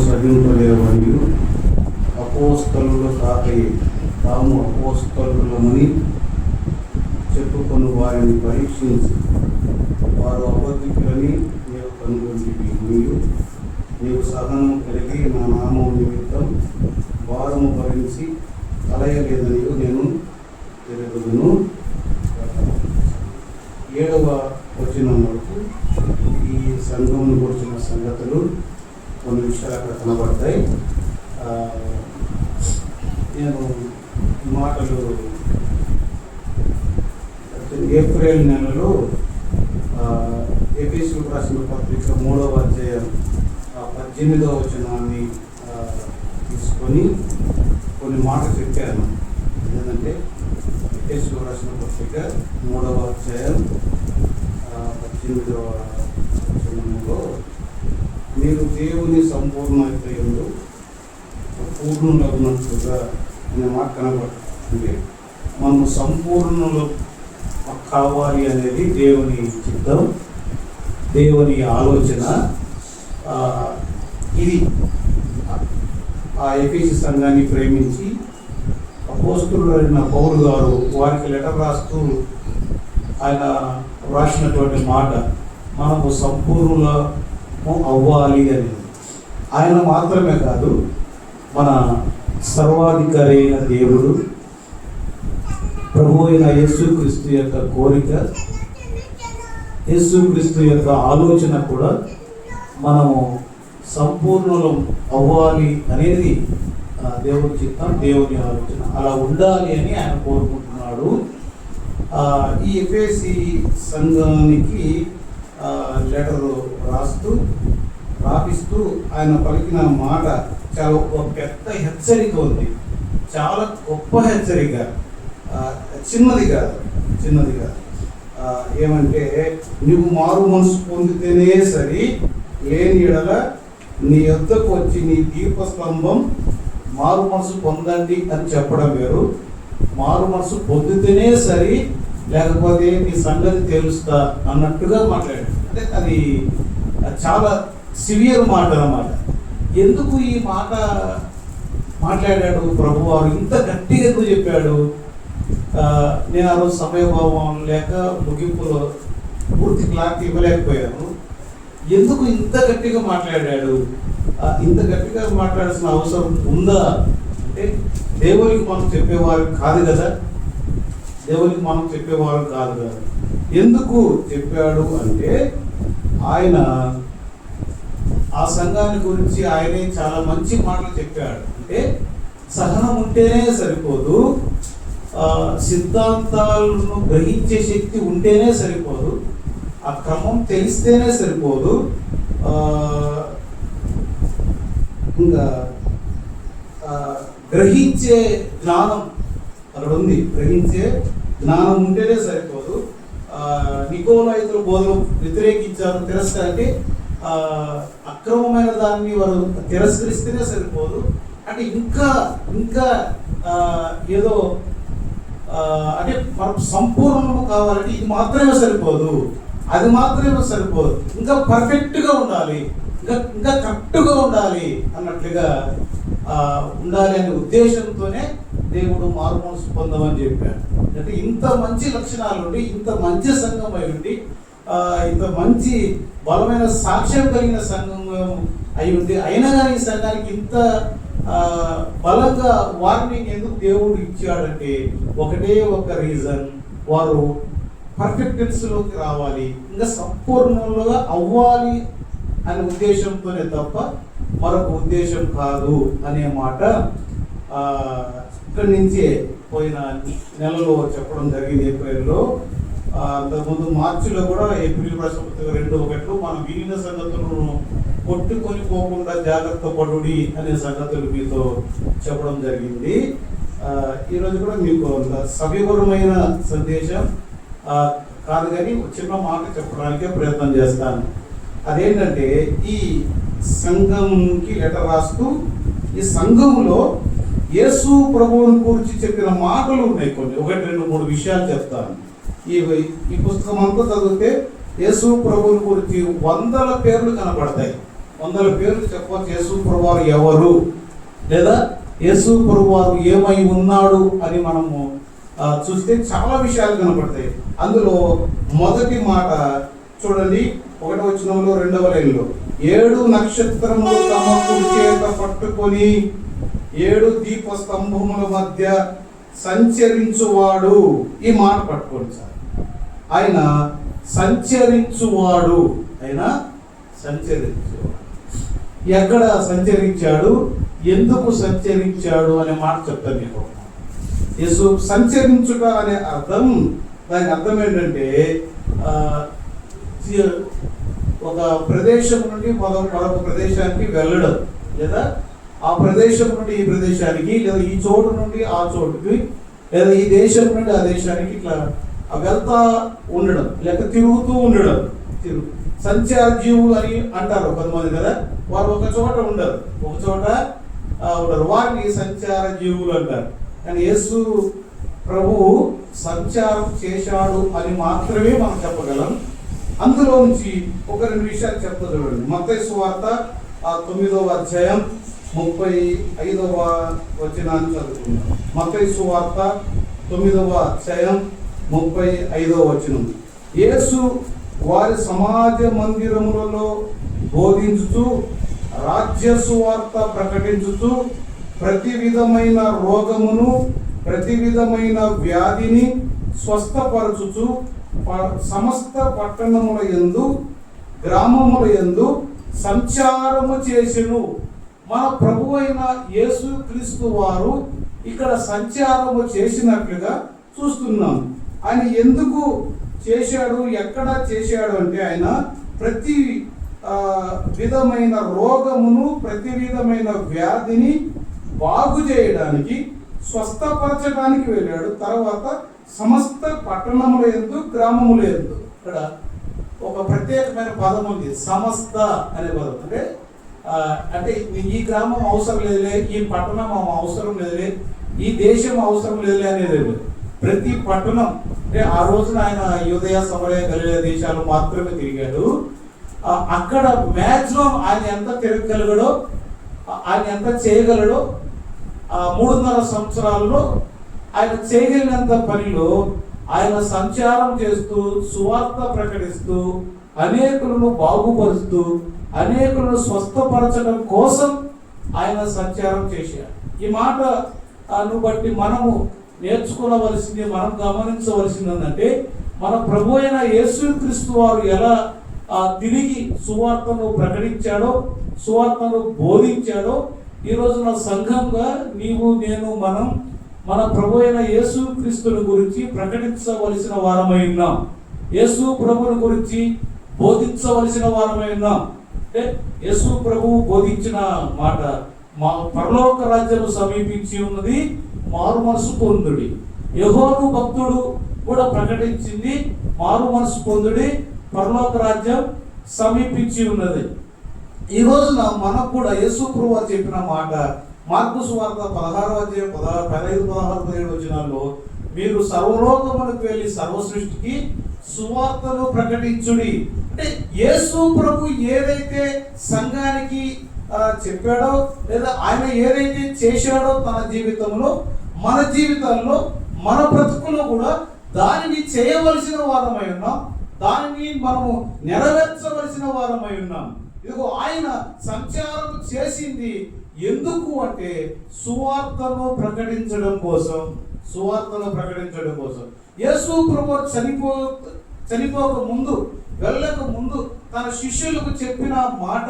సహింపలేవని అపోస్తలులు కాకయే తాము అపోస్తలులమని చెప్పుకొని వారిని పరీక్షించి వారు అబద్ధికులని నీవు కనుగొంటివి. నీవు సహనం కలిగి నా నామం నిమిత్తం భారము భరించి కలయలేదని నేను తెలుగును. 7వ వచనం వరకు ఈ సంఘంను గురించిన సంగతులు కొన్ని విషయాలు అక్కడ కనబడతాయి. నేను మాటలు ఏప్రిల్ నెలలో ఎఫెసీయులకు రాసిన పత్రిక 3వ అధ్యాయం 18వ వచనాన్ని తీసుకొని కొన్ని మాటలు చెప్పాను. ఏంటంటే ఎఫెసీయులకు రాసిన పత్రిక 3వ అధ్యాయం 18వ వచనంలో మీరు దేవుని సంపూర్ణతయందు పూర్ణులగునట్లుగా అనే మాట కనబడుతుంది. అంటే మనము సంపూర్ణులు కావాలి అనేది దేవుని చిత్తం, దేవుని ఆలోచన. ఇది ఆ ఎఫెసీ సంఘాన్ని ప్రేమించి అపోస్తలుడైన పౌలు గారు వారికి లెటర్ రాస్తూ ఆయన రాసినటువంటి మాట మనము సంపూర్ణము అవ్వాలి అనేది. ఆయన మాత్రమే కాదు, మన సర్వాధికారి అయిన దేవుడు, ప్రభు అయిన యేసుక్రీస్తు యొక్క కోరిక, యేసుక్రీస్తు యొక్క ఆలోచన కూడా మనము సంపూర్ణం అవ్వాలి అనేది దేవుని చిత్తం, దేవుని ఆలోచన. అలా ఉండాలి అని ఆయన కోరుకుంటున్నాడు. ఈ ఎఫెసీ సంఘానికి లెటర్ రాపిస్తూ ఆయన పలికిన మాట చాలా ఒక పెద్ద హెచ్చరిక ఉంది. చాలా గొప్ప హెచ్చరిక, చిన్నది కాదు. ఏమంటే నువ్వు మారు మనసు పొందితేనే సరి, లేని ఎడల నీ యొద్దకు వచ్చి నీ దీపస్తంభం మారు మనసు పొందండి అని చెప్పడం వేరు. మారు మనసు పొందితేనే సరి, లేకపోతే నీ సంగతి తెలుస్తా అన్నట్టుగా మాట్లాడాడు. అంటే అది చాలా సివియర్ మాట అన్నమాట. ఎందుకు ఈ మాట మాట్లాడాడు ప్రభువారు? ఇంత గట్టిగా ఎందుకు చెప్పాడు? నేను ఆ రోజు సమయభావం లేక ముగింపులో పూర్తి క్లారిటీ ఇవ్వలేకపోయాను. ఎందుకు ఇంత గట్టిగా మాట్లాడాడు? ఇంత గట్టిగా మాట్లాడాల్సిన అవసరం ఉందా? అంటే దేవునికి మనం చెప్పేవారు కాదు కదా. ఎందుకు చెప్పాడు అంటే ఆయన ఆ సంఘాన్ని గురించి ఆయనే చాలా మంచి మాటలు చెప్పాడు. అంటే సహనం ఉంటేనే సరిపోదు, సిద్ధాంతాలను గ్రహించే శక్తి ఉంటేనే సరిపోదు, ఆ క్రమం తెలిస్తేనే సరిపోదు, ఇంకా గ్రహించే జ్ఞానం అక్కడ ఉంది. గ్రహించే జ్ఞానం ఉంటేనే సరిపోదు. నికోలాయితుల బోధన వ్యతిరేకించారు, తిరస్కరంటే అక్రమమైన దాన్ని వారు తిరస్కరిస్తేనే సరిపోదు. అంటే ఇంకా ఏదో అంటే మనకు సంపూర్ణము కావాలంటే ఇది మాత్రమే సరిపోదు, అది మాత్రమే సరిపోదు, ఇంకా పర్ఫెక్ట్గా ఉండాలి, ఇంకా కరెక్ట్గా ఉండాలి అన్నట్లుగా ఉండాలి అనే ఉద్దేశంతోనే దేవుడు మారు మనసు పొందమని చెప్పాడు. అంటే ఇంత మంచి లక్షణాలు ఉండి, ఇంత మంచి సంఘం అయి ఉండి, ఇంత మంచి బలమైన సాక్ష్యం కలిగిన సంఘం అయి ఉంది, అయినా కానీ ఈ సంఘానికి ఇంత బలంగా వార్నింగ్ ఎందుకు దేవుడు ఇచ్చాడంటే ఒకటే ఒక రీజన్, వారు పర్ఫెక్టెన్స్లోకి రావాలి, ఇంకా సంపూర్ణంగా అవ్వాలి అనే ఉద్దేశంతోనే తప్ప మరొక ఉద్దేశం కాదు అనే మాట ఇక్కడి నుంచే పోయిన నెలలో చెప్పడం జరిగింది. ఏప్రిల్లో, అంతకుముందు మార్చిలో కూడా ఏప్రిల్ రాష్ట్రపతిగా 2:1 మనం వినిన సంగతులను కొట్టుకొని పోకుండా జాగ్రత్త పడుడి అనే సంగతులు మీతో చెప్పడం జరిగింది. ఈరోజు కూడా మీకు సవివరమైన సందేశం కాదు కానీ చిన్న మాట చెప్పడానికే ప్రయత్నం చేస్తాను. అదేంటంటే ఈ సంఘంకి లెటర్ రాస్తూ ఈ సంఘంలో యేసు ప్రభువుని గురించి చెప్పిన మాటలు ఉన్నాయి. కొన్ని 1, 2, 3 విషయాలు చెప్తాను. ఈ పుస్తకం అంతా చదివితే యేసు ప్రభువుని గురించి వందల పేర్లు కనపడతాయి. వందల పేర్లు చెప్పవచ్చు యేసు ప్రభువారు ఎవరు, లేదా యేసు ప్రభువారు ఏమై ఉన్నాడు అని మనము చూస్తే చాలా విషయాలు కనపడతాయి. అందులో మొదటి మాట చూడండి, 1వ వచనంలో 2వ లైన్లో, 7 నక్షత్రములు తమ కుడి చేత పట్టుకొని 7 దీప స్తంభముల మధ్య సంచరించువాడు. ఈ మాట పట్టుకోండి సార్. ఆయన సంచరించువాడు, ఆయన సంచరించువాడు. ఎక్కడ సంచరించాడు, ఎందుకు సంచరించాడు అనే మాట చెప్తాను మీకు. యేసు సంచరించుట అనే అర్థం, దాని అర్థం ఏంటంటే ఒక ప్రదేశం నుండి మరొక ప్రదేశానికి వెళ్ళడం, లేదా ఆ ప్రదేశం నుండి ఈ ప్రదేశానికి, లేదా ఈ చోటు నుండి ఆ చోటుకి, లేదా ఈ దేశం నుండి ఆ దేశానికి ఇట్లా వెళ్తా ఉండడం, లేక తిరుగుతూ ఉండడం. సంచార జీవులు అని అంటారు కొంతమంది కదా, వారు ఒక చోట ఉండరు, ఒక చోట ఉండరు, వారిని సంచార జీవులు అంటారు. కానీ యేసు ప్రభువు సంచారం చేశాడు అని మాత్రమే మనం చెప్పగలం. అందులో నుంచి ఒక 2 విషయాలు చెప్తా చూడండి. మత్తయి సువార్త 9వ అధ్యాయం 35వ వచనాన్ని చదువుకుందాం. మత్తయి సువార్త 9వ అధ్యాయం 35వ వచనం. యేసు వారి సమాజ మందిరములలో బోధించుతూ రాజ్య సువార్త ప్రకటించుతూ ప్రతి విధమైన రోగమును, ప్రతి విధమైన వ్యాధిని స్వస్థపరచుచు సమస్త పట్టణముల యందు గ్రామముల యందు సంచారము చేసెను. మన ప్రభువైన యేసు క్రీస్తు వారు ఇక్కడ సంచారము చేసినట్లుగా చూస్తున్నాం. ఆయన ఎందుకు చేశాడు, ఎక్కడ చేశాడు అంటే, ఆయన ప్రతి విధమైన రోగమును, ప్రతి విధమైన వ్యాధిని బాగు చేయడానికి, స్వస్థపరచడానికి వెళ్ళాడు. తర్వాత సమస్త పట్టణముల యందు గ్రామముల యందు, ఇక్కడ ఒక ప్రత్యేకమైన పదం ఉంది, సమస్త అనే పదం. అంటే ఈ గ్రామం అవసరం లేదులే, ఈ పట్టణం అవసరం లేదులే, ఈ దేశం అవసరం లేదులే అనేది లేదు. ప్రతి పట్టణం, అంటే ఆ రోజున ఆయన యూదయ, సమరయ, గలిలయ దేశాలు మాత్రమే తిరిగాడు. అక్కడ మ్యాక్సిమం ఆయన ఎంత తిరగగలగడో, ఆయన ఎంత చేయగలడో, 3.5 సంవత్సరాల్లో ఆయన చేయగలిగినంత పనిలో ఆయన సంచారం చేస్తూ, సువార్త ప్రకటిస్తూ, అనేకులను బాగుపరుస్తూ, అనేకులను స్వస్థపరచడం కోసం ఆయన సంచారం చేశాడు. ఈ మాటను బట్టి మనము నేర్చుకోవలసింది, మనం గమనించవలసింది ఏంటంటే, మన ప్రభు అయిన యేసుక్రీస్తు వారు ఎలా తిరిగి సువార్తను ప్రకటించాడో, సువార్తను బోధించాడో, ఈ రోజున సంఘంగా నీవు, నేను, మనం మన ప్రభు అయిన యేసుక్రీస్తుని గురించి ప్రకటించవలసిన వారమై ఉన్నాం. యేసు ప్రభుని గురించి బోధించవలసిన వారమై ఉన్నాం. అంటే యేసు ప్రభువు బోధించిన మాట, మా పరలోక రాజ్యం సమీపించి ఉన్నది, మారు మనసు పొందుడి. యెహోను భక్తుడు కూడా ప్రకటించింది, మారు మనసు పొందుడి, పరలోక రాజ్యం సమీపించి ఉన్నది. ఈ రోజున మనకు కూడా యేసు ప్రభువు చెప్పిన మాట, మార్కు సువార్త 16వ అధ్యాయం 15, 16, 17 వచనాల్లో, మీరు సర్వలోకమునకు వెళ్ళి సర్వ సృష్టికి సువార్తను ప్రకటించుడి. అంటే యేసు ప్రభు ఏదైతే సంఘానికి చెప్పాడో, లేదా ఆయన ఏదైతే చేశాడో తన జీవితంలో, మన జీవితాల్లో, మన బ్రతుకులో కూడా దానిని చేయవలసిన వారమై ఉన్నాం, దానిని మనము నెరవేర్చవలసిన వారమై ఉన్నాం. ఇదిగో ఆయన సంచారం చేసింది ఎందుకు అంటే, సువార్తను ప్రకటించడం కోసం, సువార్తను ప్రకటించడం కోసం. యేసు ప్రభు చనిపోక ముందు, వెళ్ళక ముందు తన శిష్యులకు చెప్పిన మాట,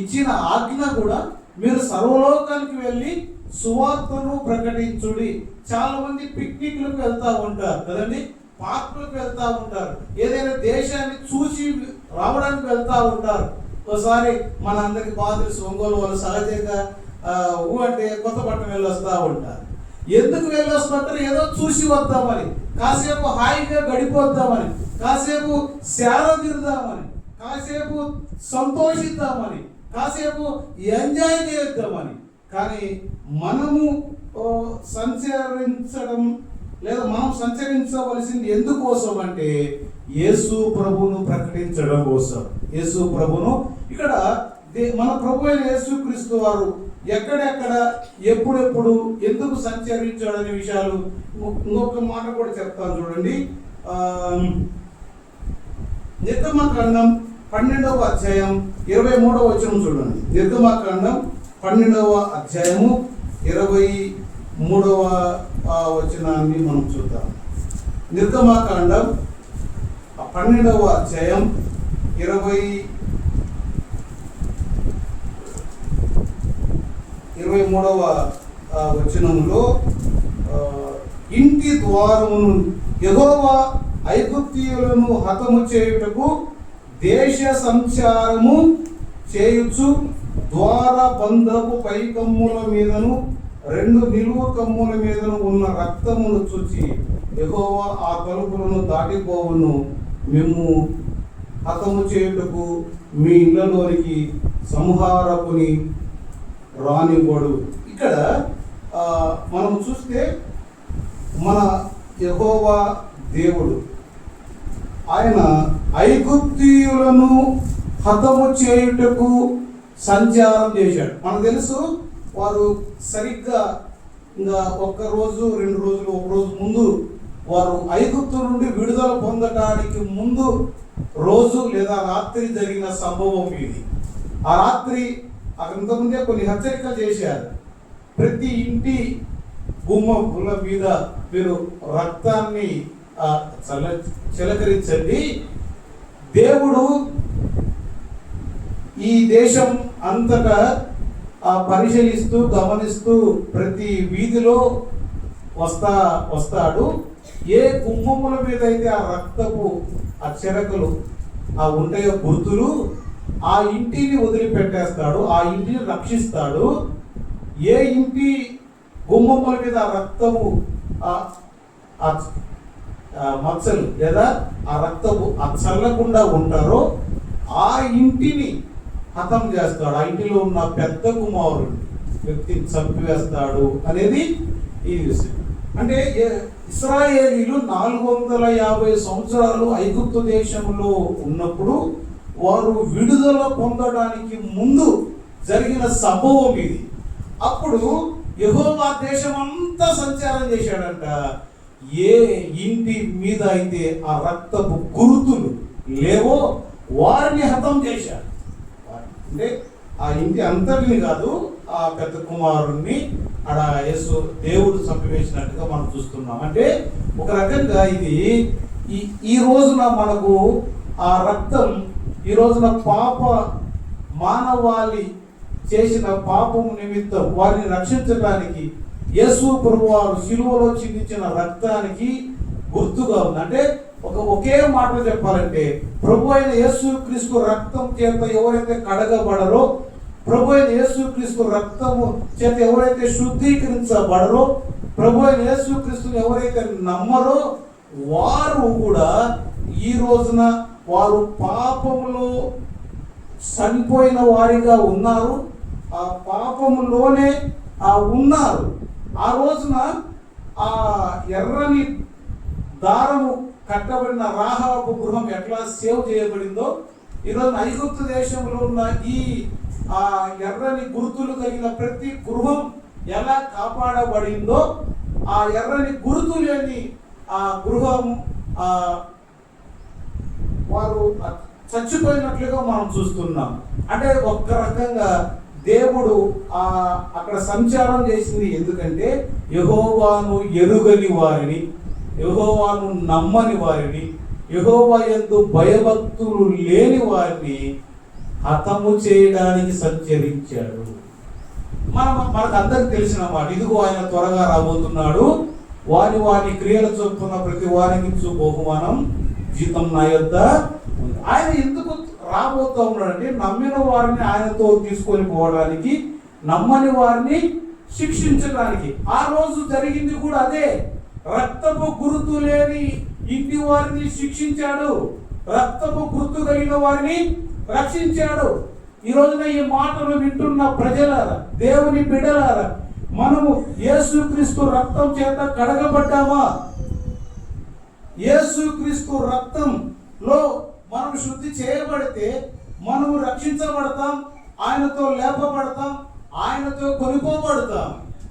ఇచ్చిన ఆజ్ఞ కూడా, మీరు సర్వలోకానికి వెళ్ళి సువార్తను ప్రకటించుడి. చాలా మంది పిక్నిక్లకు వెళ్తా ఉంటారు కదండి, పార్కులకు వెళ్తా ఉంటారు, ఏదైనా దేశాన్ని చూసి రావడానికి వెళ్తా ఉంటారు. ఒకసారి మన అందరికి బాగా తెలుసు, ఒంగోలు వాళ్ళు సహజంగా అంటే కొత్తపట్నం వెళ్ళి వస్తూ ఉంటారు. ఎందుకు వెళ్ళి వస్తుంటారు? ఏదో చూసి వద్దామని, కాసేపు హాయిగా గడిపోద్దామని, కాసేపు సేద తీరుదామని, కాసేపు సంతోషిద్దామని, కాసేపు ఎంజాయ్ చేద్దామని. కానీ మనము సంచరించడం, లేదా మనం సంచరించవలసింది ఎందుకోసం అంటే, యేసు ప్రభును ప్రకటించడం కోసం. యేసు ప్రభును ఇక్కడ మన ప్రభు అయిన యేసుక్రీస్తు వారు ఎక్కడెక్కడ ఎప్పుడెప్పుడు ఎందుకు సంచరించాడనే విషయాలు ఇంకొక మాట కూడా చెప్తాను చూడండి. నిర్గమకాండం 12వ అధ్యాయం 23వ వచనం చూడండి. నిర్గమకాండం 12వ అధ్యాయము 23వ వచనాన్ని మనం చూద్దాం. నిర్గమకాండం 12వ అధ్యాయం 23వ వచనంలో ఇంటి ద్వారమును యెహోవా ఐగుప్తీయులను హతము చేయుటకు దేశ సంచారము చేయుచు ద్వార బంధపు పై కమ్ముల మీదను 2 నిలువు కమ్ముల మీదను ఉన్న రక్తమును చూచి యెహోవా ఆ తలుపులను దాటిపోవును, మేము హతము చేయుటకు మీ ఇళ్లలోనికి సంహారకుని రానివ్వడు. ఇక్కడ మనం చూస్తే మన యెహోవా దేవుడు ఆయన ఐగుప్తీయులను హతము చేయుటకు సంచారం చేశాడు. మనకు తెలుసు వారు సరిగ్గా ఇంకా 1 రోజు 2 రోజులు 1 రోజు ముందు వారు ఐగుప్తు నుండి విడుదల పొందడానికి ముందు రోజు లేదా రాత్రి జరిగిన సంభవం ఇది. ఆ రాత్రి అంతకుముందే కొన్ని హెచ్చరికలు చేశారు. ప్రతి ఇంటి గుమ్మల మీద మీరు రక్తాన్ని చిలకరించండి. దేవుడు ఈ దేశం అంతటా పరిశీలిస్తూ గమనిస్తూ ప్రతి వీధిలో వస్తాడు. ఏ గుమ్మముల మీద అయితే ఆ రక్తపు ఆ చెరకలు ఉంటాయో గుర్తులు, ఆ ఇంటిని వదిలిపెట్టేస్తాడు, ఆ ఇంటిని రక్షిస్తాడు. ఏ ఇంటి గుమ్మముల మీద ఆ రక్తము మచ్చలు లేదా ఆ రక్తము చల్లకుండా ఉంటారో ఆ ఇంటిని హతం చేస్తాడు. ఆ ఇంటిలో ఉన్న పెద్ద కుమారుడు వ్యక్తిని చంపివేస్తాడు అనేది ఈ విషయం. అంటే ఇశ్రాయేలీలు 450 సంవత్సరాలు ఐగుప్తు దేశంలో ఉన్నప్పుడు వారు విడుదల పొందడానికి ముందు జరిగిన సంభవం ఇది. అప్పుడు యెహోవా దేశం అంతా సంచారం చేశాడంట. ఏ ఇంటి మీద అయితే ఆ రక్తపు గుర్తులు లేవో వారిని హతం చేశాడు. అంటే ఆ ఇంటి అంతటిని కాదు, ఆ పెద్ద కుమారుణ్ణి అక్కడ యేసు దేవుడు చంపివేసినట్టుగా మనం చూస్తున్నాం. అంటే ఒక రకంగా ఇది ఈ రోజున మనకు ఆ రక్తం ఈ రోజున పాప మానవాళి చేసిన పాపం నిమిత్తం వారిని రక్షించడానికి యేసు ప్రభువారు శిలువలో చిందించిన రక్తానికి గుర్తుగా ఉంది. అంటే ఒకే మాట చెప్పాలంటే ప్రభు అయిన యేసుక్రీస్తు రక్తం చేత ఎవరైతే కడగబడరో, ప్రభు అయిన యేసుక్రీస్తు రక్తము చేత ఎవరైతే శుద్ధీకరించబడరో, ప్రభు అయిన యేసుక్రీస్తుని ఎవరైతే నమ్మరో వారు కూడా ఈ రోజున వారు పాపములో చనిపోయిన వారిగా ఉన్నారు. ఆ పాపములోనే ఉన్నారు. ఆ రోజున ఆ ఎర్రని దారము కట్టబడిన రాహాబు గృహం ఎట్లా సేవ్ చేయబడిందో, ఈరోజు ఐగుప్తు దేశంలో ఉన్న ఈ ఎర్రని గుర్తులు కలిగిన ప్రతి గృహం ఎలా కాపాడబడిందో, ఆ ఎర్రని గుర్తు లేని ఆ గృహం వారు చచ్చిపోయినట్లుగా మనం చూస్తున్నాం. అంటే ఒక్క రకంగా దేవుడు అక్కడ సంచారం చేసింది ఎందుకంటే యెహోవాను ఎరుగని వారిని, యెహోవాను నమ్మని వారిని, యెహోవా యందు భయభక్తులు లేని వారిని హతము చేయడానికి సంచరించాడు. మనకు అందరికి తెలిసిన మాట, ఇదిగో ఆయన త్వరగా రాబోతున్నాడు, వారి క్రియల చొప్పున ప్రతి వారికి బహుమానం జీతం నా యొద్ద. ఆయన ఎందుకు రాబోతూ ఉన్నాడంటే నమ్మిన వారిని ఆయనతో తీసుకొని పోవడానికి, నమ్మని వారిని శిక్షించడానికి. ఆ రోజు జరిగింది కూడా అదే. రక్తపు గుర్తు లేని ఇంటి వారిని శిక్షించాడు, రక్తపు గుర్తు కలిగిన వారిని రక్షించాడు. ఈ రోజున ఈ మాటలు వింటున్న ప్రజలారా, దేవుని బిడ్డలారా, మనము యేసుక్రీస్తు రక్తం చేత కడగబడ్డామా? యేసుక్రీస్తు రక్తంలో మనం శుద్ధి చేయబడితే మనము రక్షించబడతాం, ఆయనతో లేపబడతాం, ఆయనతో కొనుక్కోబడతాం.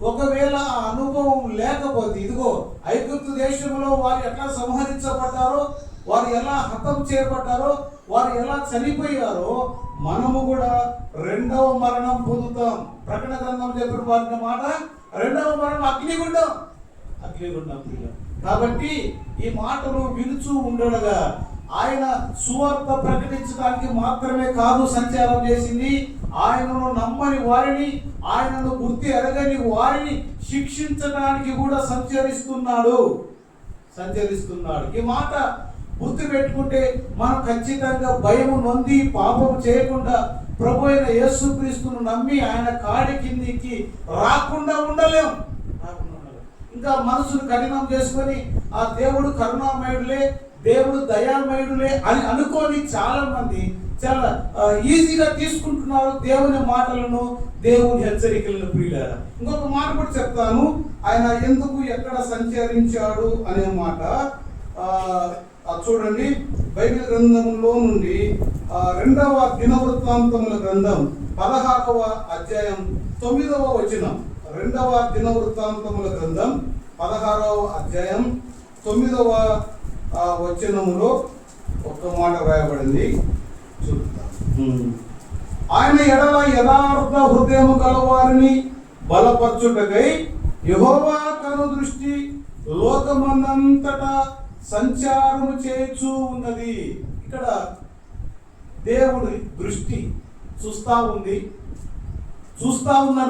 ఒకవేళ ఆ అనుభవం లేకపోతే, ఇదిగో ఐగుప్తు దేశంలో వారు ఎట్లా సంహరించబడ్డారో, వారు ఎలా హతం చేయబడ్డారో, వారు ఎలా చనిపోయారో, మనము కూడా రెండవ మరణం పొందుతాం. ప్రకటన గ్రంథం చెప్పిన వారిన మాట, రెండవ మరణం అగ్నిగుండం. కాబట్టి ఈ మాటలు వినుచూ ఉండగా ఆయన సువార్త ప్రకటించడానికి మాత్రమే కాదు సంచారం చేసింది, ఆయనను నమ్మని వారిని, ఆయనను గుర్తి ఎరగని వారిని శిక్షించడానికి కూడా సంచరిస్తున్నాడు. ఈ మాట గుర్తు పెట్టుకుంటే మనం ఖచ్చితంగా భయము నొంది పాపం చేయకుండా ప్రభు అయిన యేసుక్రీస్తును నమ్మి ఆయన కాడి కిందికి రాకుండా ఉండలేం. ఇంకా మనసును కఠినం చేసుకొని ఆ దేవుడు కరుణామయుడులే, దేవుడు దయామయుడులే అని అనుకొని చాలా మంది చాలా ఈజీగా తీసుకుంటున్నారు దేవుని మాటలను, దేవుని హెచ్చరికలను. ప్రియులారా, ఇంకొక మాట కూడా చెప్తాను. ఆయన ఎందుకు ఎక్కడ సంచరించాడు అనే మాట చూడండి. బైబిల్ గ్రంథంలో నుండి 2వ దినవృత్తాంతముల గ్రంథం 16వ అధ్యాయం 9వ వచనం. 2వ దినవృత్తాంతముల గ్రంథం 16వ అధ్యాయం 9వ వచనములో ఒక మాట రాయబడింది, చూద్దాం. ఆయన ఎడల యథార్థ హృదయము గలవారిని బలపరచుటకై యెహోవా కను దృష్టి లోకమందంతటా సంచారము చేస్తూ ఉన్నది. ఇక్కడ దేవుడి దృష్టి చూస్తా ఉందని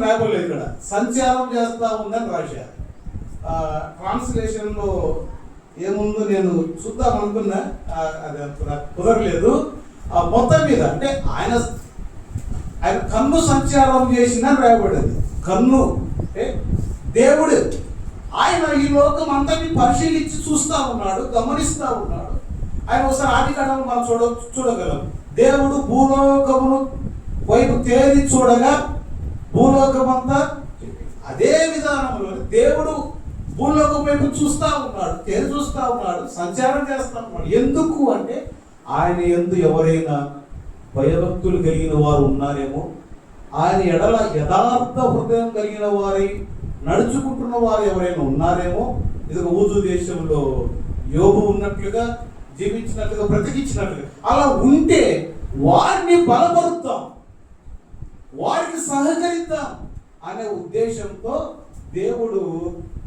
రాయబడలేదు, ఇక్కడ సంచారం చేస్తా ఉందని రాశారు. ట్రాన్స్లేషన్లో ఏముందో నేను చూద్దాం అనుకున్నా, అది కుదరలేదు. మొత్తం మీద అంటే ఆయన కన్ను సంచారం చేసిన రాయబడింది. కన్ను అంటే దేవుడు ఆయన ఈ లోకం అంతటి పరిశీలించి చూస్తూ ఉన్నాడు, గమనిస్తూ ఉన్నాడు. ఆయన ఒకసారి ఆదికాండము మనం చూడగలం. దేవుడు భూలోకమును వైపు తేరి చూడగా భూలోకమంతా అదే విధానంలో దేవుడు భూలోకం వైపు చూస్తూ ఉన్నాడు, తేరి చూస్తూ ఉన్నాడు, సంచారం చేస్తూ ఉన్నాడు. ఎందుకు అంటే ఆయన యందు ఎవరైనా భయభక్తులు కలిగిన వారు ఉన్నారేమో, ఆయన ఎడల యథార్థ హృదయం కలిగిన వారై నడుచుకుంటున్న వారు ఎవరైనా ఉన్నారేమో. ఇది ఊజు దేశంలో యోబు ఉన్నట్లుగా, జీవించినట్లుగా, బ్రతికించినట్లుగా అలా ఉంటే వారిని బలపరుద్దాం, వారికి సహకరిద్దాం అనే ఉద్దేశంతో దేవుడు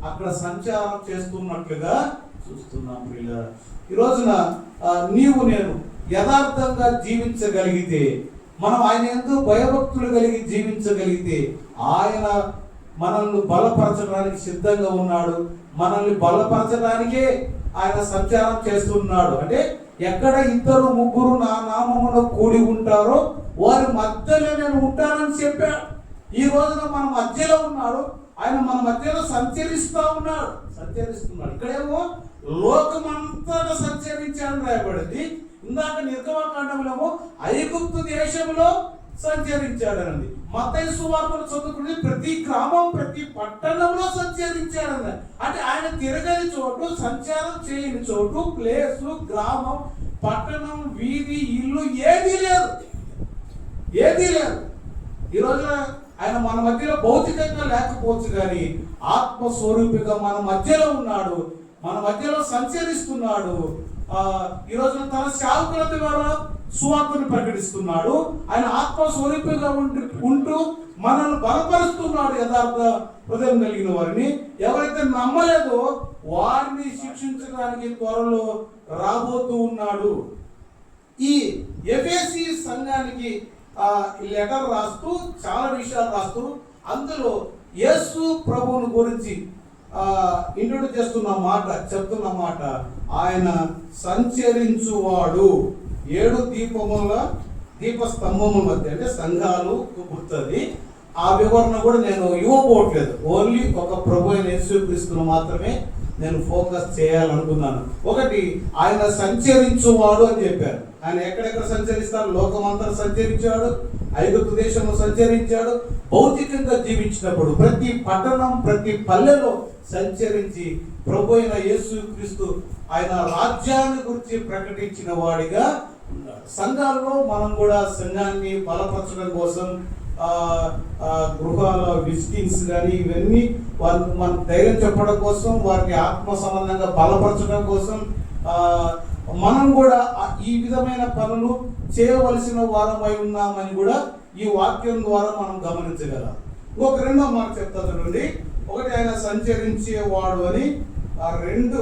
అక్కడ సంచారం చేస్తున్నట్లుగా చూస్తున్నాం. ప్రియులారా, ఈ రోజున నీవు నేను యథార్థంగా జీవించగలిగితే, మనం ఆయన యందు భయభక్తులు కలిగి జీవించగలిగితే, ఆయన మనల్ని బలపరచడానికి సిద్ధంగా ఉన్నాడు. మనల్ని బలపరచడానికే ఆయన సంచారం చేస్తున్నాడు. అంటే ఎక్కడ 2-3 నా నామములో కూడి ఉంటారో వారి మధ్యలో నేను ఉంటానని చెప్పాడు. ఈ రోజున మన మధ్యలో ఉన్నాడు, ఆయన మన మధ్యలో సంచరిస్తున్నాడు. ఇక్కడేమో లోకమంతటా సంచరించాలని రాయబడింది. ఇందాక నిర్గమకాండంలో ఐగుప్తు దేశంలో సంచరించాడనండి. మత్తయి సువార్తను చదువుకుని ప్రతి గ్రామం, ప్రతి పట్టణంలో సంచరించాడని. అంటే ఆయన తిరగని చోటు, సంచారం చేయని చోటు, ప్లేసు, గ్రామం, పట్టణం, వీధి, ఇల్లు ఏదీ లేదు. ఈ రోజున ఆయన మన మధ్యలో భౌతికంగా లేకపోవచ్చు కానీ ఆత్మస్వరూపిగా మన మధ్యలో ఉన్నాడు, మన మధ్యలో సంచరిస్తున్నాడు. ఈ రోజున తన సేవకుల ద్వారా సువార్తను ప్రకటిస్తున్నాడు. ఆయన ఆత్మస్వరూపిగా ఉంటూ మనల్ని బలపరుస్తున్నాడు. యథార్థ హృదయం కలిగిన వారిని, ఎవరైతే నమ్మలేదో వారిని శిక్షించడానికి త్వరలో రాబోతూ ఉన్నాడు. ఈ ఎఫెసీ సంఘానికి లెటర్ రాస్తూ చాలా విషయాలు రాస్తూ అందులో యేసు ప్రభువుని గురించి ఇంట్రొడ్యూస్ చెప్తున్న మాట ఆయన సంచరించువాడు. 7 దీపస్తంభముల మధ్య అంటే సంఘాలు గుర్తుంది. ఆ వివరణ కూడా నేను ఇవ్వబోట్లేదు. ఓన్లీ ఒక ప్రభు అయిన యేసుక్రీస్తును మాత్రమే నేను ఫోకస్ చేయాలనుకున్నాను. ఒకటి, ఆయన సంచరించువాడు అని చెప్పారు. ఆయన ఎక్కడెక్కడ సంచరిస్తారు? లోకమంతా సంచరించాడు, ఐగుప్తు దేశంలో సంచరించాడు. భౌతికంగా జీవించినప్పుడు ప్రతి పట్టణం, ప్రతి పల్లెలో సంచరించి ప్రభు అయిన యేసుక్రీస్తు ఆయన రాజ్యాన్ని గురించి ప్రకటించిన వాడిగా సంఘాల్లో మనం కూడా సంఘాన్ని బలపరచడం కోసం గృహాల విజిటింగ్స్ కానీ ఇవన్నీ వాళ్ళు మన ధైర్యం చెప్పడం కోసం, వారిని ఆత్మ సంబంధంగా బలపరచడం కోసం మనం కూడా ఈ విధమైన పనులు చేయవలసిన వారమై ఉన్నామని కూడా ఈ వాక్యం ద్వారా మనం గమనించగలం. ఇంకొక రెండో మాట చెప్తా చూడండి. ఒకటి, ఆయన సంచరించేవాడు అని. ఆ రెండు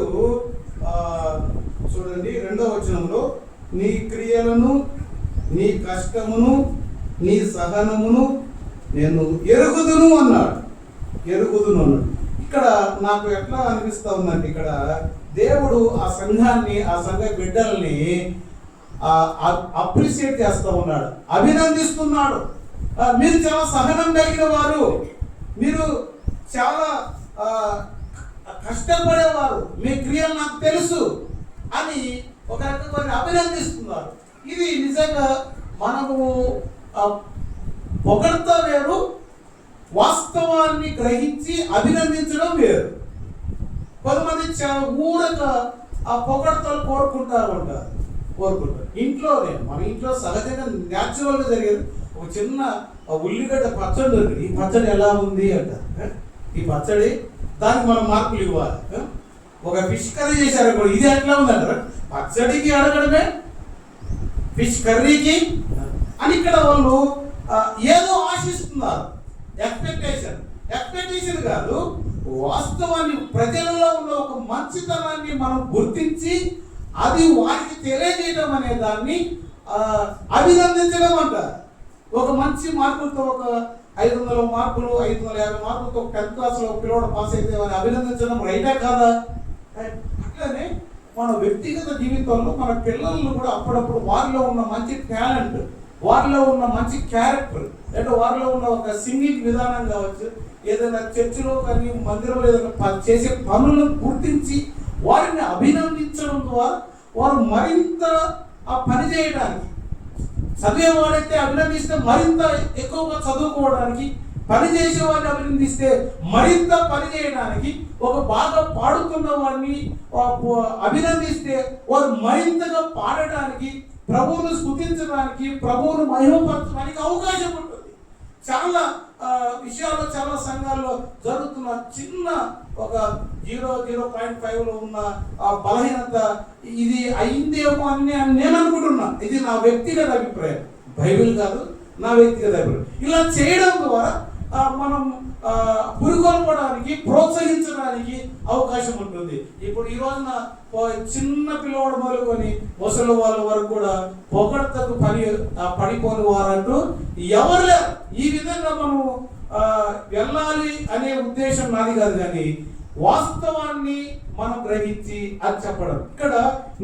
చూడండి, 2వ వచనంలో నీ క్రియలను, నీ కష్టమును, నీ సహనమును నేను ఎరుగుదును అన్నాడు. ఎరుగుదును అన్నాడు. ఇక్కడ నాకు ఎట్లా అనిపిస్తా ఉందంటే, ఇక్కడ దేవుడు ఆ సంఘాన్ని, ఆ సంఘ బిడ్డల్ని అప్రిషియేట్ చేస్తూ ఉన్నాడు, అభినందిస్తున్నాడు. మీరు చాలా సహనం కలిగిన వారు, మీరు చాలా కష్టపడేవారు, మీ క్రియలు నాకు తెలుసు అని ఒక రకంగా అభినందిస్తున్నారు. ఇది నిజంగా మనము పొగడ్త వేరు, వాస్తవాన్ని గ్రహించి అభినందించడం వేరు. కొంతమంది ఊరక ఆ పొగడ్తలు కోరుకుంటారు. ఇంట్లోనే, మన ఇంట్లో సహజంగా న్యాచురల్గా జరిగేది. ఒక చిన్న ఉల్లిగడ్డ పచ్చడి దొరికింది, ఈ పచ్చడి ఎలా ఉంది అంటారు. ఈ పచ్చడి దానికి మనం మార్కులు ఇవ్వాలి. ఒక ఫిష్ కర్రీ చేశారు, ఇది ఎట్లా ఉందంటారు. పచ్చడికి అడగడమే, ఫిష్ కర్రీకి అని ఇక్కడ వాళ్ళు ఏదో ఆశిస్తున్నారు. ఎక్స్పెక్టేషన్ కాదు, వాస్తవాన్ని, ప్రజలలో ఉన్న ఒక మంచితనాన్ని మనం గుర్తించి అది వారికి తెలియజేయడం అనే దాన్ని అభినందించడం అంటారు. ఒక మంచి మార్కులతో, ఒక 500 మార్కులు, 550 మార్కులతో 10th క్లాస్లో పిల్లవాడు పాస్ అయితే వారిని అభినందించడం రైటా కాదా? అట్లనే మన వ్యక్తిగత జీవితంలో మన పిల్లలను కూడా అప్పుడప్పుడు వారిలో ఉన్న మంచి టాలెంట్, వారిలో ఉన్న మంచి క్యారెక్టర్, లేదా వారిలో ఉన్న ఒక సింగింగ్ విధానం కావచ్చు, ఏదైనా చర్చిలో కానీ మందిరంలో ఏదైనా చేసే పనులను గుర్తించి వారిని అభినందించడం ద్వారా వారు మరింత ఆ పని చేయడానికి, చదివేవాడైతే అభినందిస్తే మరింత ఎక్కువగా చదువుకోవడానికి, పని చేసే వాడిని అభినందిస్తే మరింత పని చేయడానికి, ఒక బాగా పాడుతున్న వాడిని అభినందిస్తే వారు మరింతగా పాడడానికి, ప్రభువును స్తుతించడానికి, ప్రభువును మహిమపరచడానికి అవకాశం ఉంటుంది. చాలా విషయాల్లో, చాలా సంఘాల్లో జరుగుతున్న చిన్న ఒక 0.5లో ఉన్న బలహీనత ఇది అయిందేమో అని నేను అనుకుంటున్నా. ఇది నా వ్యక్తిగత అభిప్రాయం, బైబిల్ కాదు, నా వ్యక్తిగత అభిప్రాయం. ఇలా చేయడం ద్వారా మనం పురుగొల్పడానికి, ప్రోత్సహించడానికి అవకాశం ఉంటుంది. ఇప్పుడు ఈ రోజున చిన్న పిల్లవాడు మొదలుకొని ముసలి వాళ్ళ వరకు కూడా పొగడ్తకు పడిపోని వారంటూ ఎవరు లేరు. ఈ విధంగా మనం వెళ్ళాలి అనే ఉద్దేశం నాది కాదు, కానీ వాస్తవాన్ని మనం గ్రహించి అది చెప్పడం. ఇక్కడ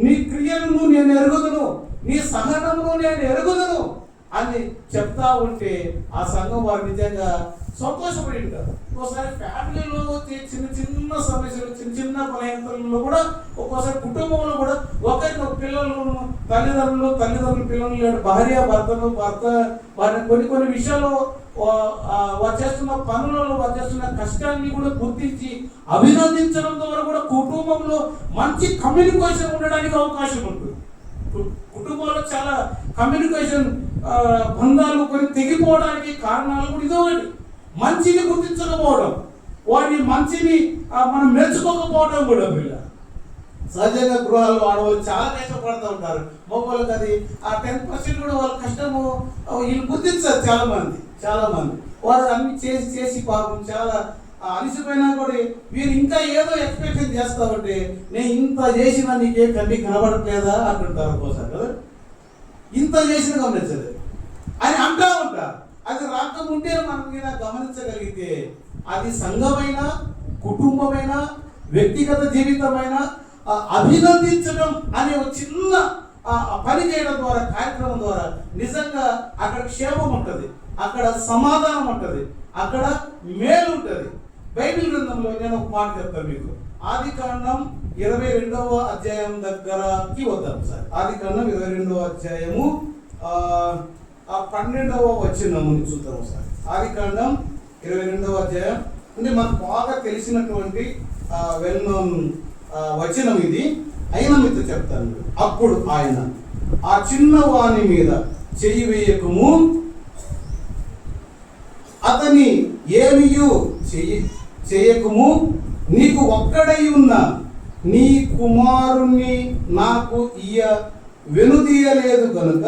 నీ క్రియలను నేను ఎరుగుదును, నీ సహనమును నేను ఎరుగుదును అని చెప్తా ఉంటే ఆ సంఘం వారు నిజంగా సంతోషపడి ఉంటారు. ఒక్కోసారి ఫ్యామిలీలో చిన్న చిన్న సమస్యలు, చిన్న చిన్న బలహీనతలలో కూడా, ఒక్కోసారి కుటుంబంలో కూడా ఒకరికి పిల్లలను, తల్లిదండ్రులు పిల్లలు లేడు, భర్త వారి కొన్ని విషయాల్లో వారు చేస్తున్న పనులలో, వారు చేస్తున్న కష్టాన్ని కూడా గుర్తించి అభినందించడం ద్వారా కూడా కుటుంబంలో మంచి కమ్యూనికేషన్ ఉండడానికి అవకాశం ఉంటుంది. కుటుంబంలో చాలా కమ్యూనికేషన్ బంధాలు కొన్ని తెగిపోవడానికి కారణాలు కూడా ఇదొకటి. మంచిని గుర్తించకపోవడం, వాడిని మంచిని మనం మెచ్చుకోకపోవడం కూడా. వీళ్ళ సహజంగా గృహాలు ఆడవాళ్ళు చాలా కష్టపడుతూ ఉంటారు. మగవాళ్ళకి అది 10% కూడా వాళ్ళ కష్టము వీళ్ళు గుర్తించారు. చాలా మంది వారు అన్ని చేసి పాపం చాలా అలసిపోయినా కూడా వీరు ఇంకా ఏదో ఎక్స్పెక్టేషన్ చేస్తా ఉంటే, నేను ఇంత చేసినా నీకే కంటికి కనబడట్లేదా అంటుంటారు ఒక్కోసారి కదా. ఇంత చేసిన గమనించలేదు అని అంటా ఉంటారు. అది రాకముందే మనం గమనించగలిగితే అది సంఘమైన, కుటుంబమైన, వ్యక్తిగత జీవితమైన అభినందించడం అనే ఒక చిన్న పని చేయడం ద్వారా, కార్యక్రమం ద్వారా నిజంగా అక్కడ క్షేమం ఉంటుంది, అక్కడ సమాధానం ఉంటుంది, అక్కడ మేలు ఉంటుంది. బైబిల్ గ్రంథంలో నేను ఒక మాట చెప్తాను మీకు. ఆదికాండం 22వ అధ్యాయం దగ్గరకి వద్దాం సార్. ఆదికాండం 22వ అధ్యాయము 12వ వచనం చూద్దాం సార్. ఆదికాండం 22వ అధ్యాయం అంటే మనకు బాగా తెలిసినటువంటి వెల్ నోన్ వచనం ఇది. అయినా మీతో చెప్తాను. అప్పుడు ఆయన ఆ చిన్నవాని మీద చెయ్యి వేయకము, అతని ఏమియు చేయకము, నీకు ఒక్కడై ఉన్న నీ కుమారుణ్ణి నాకు వెనుదీయలేదు కనుక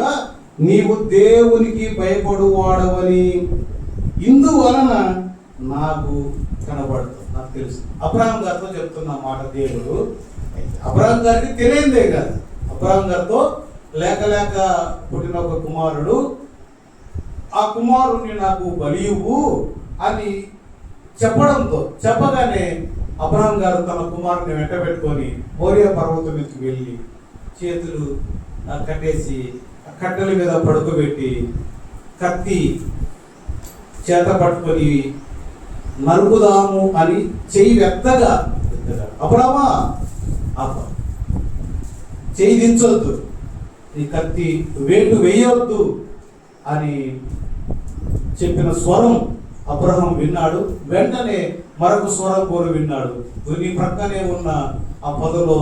నీవు దేవునికి భయపడువాడవని ఇందువలన నాకు కనబడుతుంది. నాకు తెలుసు. అబ్రహాం గారితో చెప్తున్న మాట దేవుడు. అబ్రహాం గారికి తెలియదే కాదు. అబ్రహాం గారితో లేక పుట్టిన ఒక కుమారుడు, ఆ కుమారుణ్ణి నాకు బలియువు అని చెప్పగానే అబ్రహాం గారు తన కుమారుని వెంట పెట్టుకొని మోరియా పర్వతం మీదకి వెళ్ళి చేతులు కట్టేసి కట్టెల మీద పడుకోబెట్టి కత్తి చేత పట్టుకొని నరుకుదాము అని చెయ్యి వెత్తగా అబ్రహామా చెయ్యి దించొద్దు, ఈ కత్తి వేటు వేయవద్దు అని చెప్పిన స్వరం అబ్రహాం విన్నాడు. వెంటనే మరొక స్వరం కోరి విన్నాడు. నీ ప్రక్కనే ఉన్న ఆ పొదలో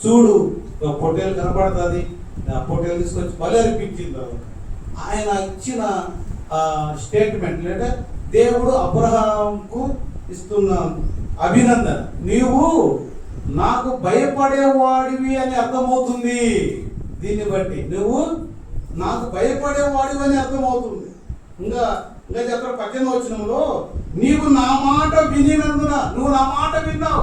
చూడు పొట్టేలు కనపడుతుంది, ఆ పొట్టేలు తీసుకొచ్చి బలి అర్పించింది. ఆయన ఇచ్చిన స్టేట్మెంట్ లేదా దేవుడు అబ్రహాంకు ఇస్తున్న అభినందన, నీవు నాకు భయపడేవాడివి అని అర్థమవుతుంది. దీన్ని బట్టి నువ్వు నాకు భయపడేవాడివి అని అర్థమవుతుంది. ఇంకా చెప్పిన 18వ వచనంలో నీవు నా మాట వినినందున, నువ్వు నా మాట విన్నావు,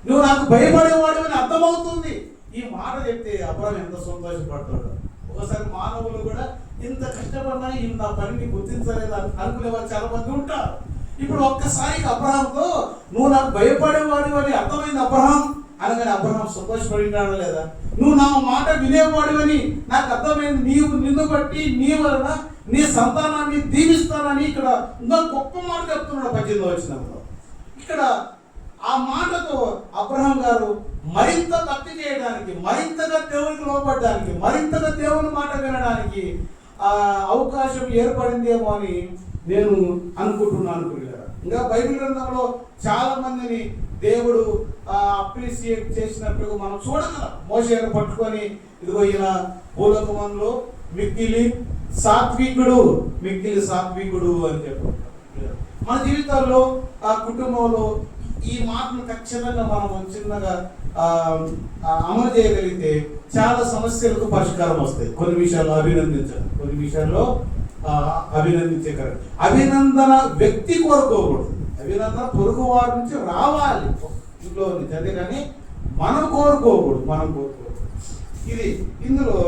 నువ్వు నాకు భయపడేవాడివి అని అర్థమవుతుంది. ఈ మాట చెప్తే అబ్రహాం ఎంత సంతోషపడతాడు. ఒకసారి మానవులు కూడా ఇంత కష్టపడినా ఇంత పనిని గుర్తించలేదు అనుకునే వాళ్ళు చాలా మంది ఉంటారు. ఇప్పుడు ఒక్కసారిగా అబ్రహాంతో నువ్వు నాకు భయపడేవాడు అని అర్థమైంది అబ్రహాం అనగానే అబ్రహాం సంతోషపడినాడు లేదా? నువ్వు నా మాట వినేవాడివని నాకు అర్థమైంది, నిన్ను బట్టి నీ వలన నీ సంతానాన్ని దీవిస్తానని ఇక్కడ ఇంకా గొప్ప మాట చెప్తున్నాడు 18వ వచనంలో. ఇక్కడ ఆ మాటతో అబ్రహాం గారు మరింత భక్తి చేయడానికి, మరింతగా దేవునికి లోపడడానికి, మరింతగా దేవుని మాట వినడానికి అవకాశం ఏర్పడిందేమో అని నేను అనుకుంటున్నాను. ఇంకా బైబిల్ గ్రంథంలో చాలా మందిని దేవుడు అప్రిసియేట్ చేసినట్టుగా మనం చూడగలం. మోషేను పట్టుకొని ఇదిగో ఈయన భూలోకమంలో మిక్కిలి సాత్వికుడు అని చెప్పుకుంటాం. మన జీవితాల్లో ఆ కుటుంబంలో ఈ మాటను ఖచ్చితంగా మనం చిన్నగా అమలు చేయగలిగితే చాలా సమస్యలకు పరిష్కారం వస్తాయి. కొన్ని విషయాల్లో అభినందించాలి, కొన్ని విషయాల్లో అభినందించగలరు. అభినందన వ్యక్తి కోరుకోకూడదు, అభినందన పొరుగు వారి నుంచి రావాలి ఇంట్లో నుంచి, అంతేగాని మనం కోరుకోకూడదు. ఇది ఇందులో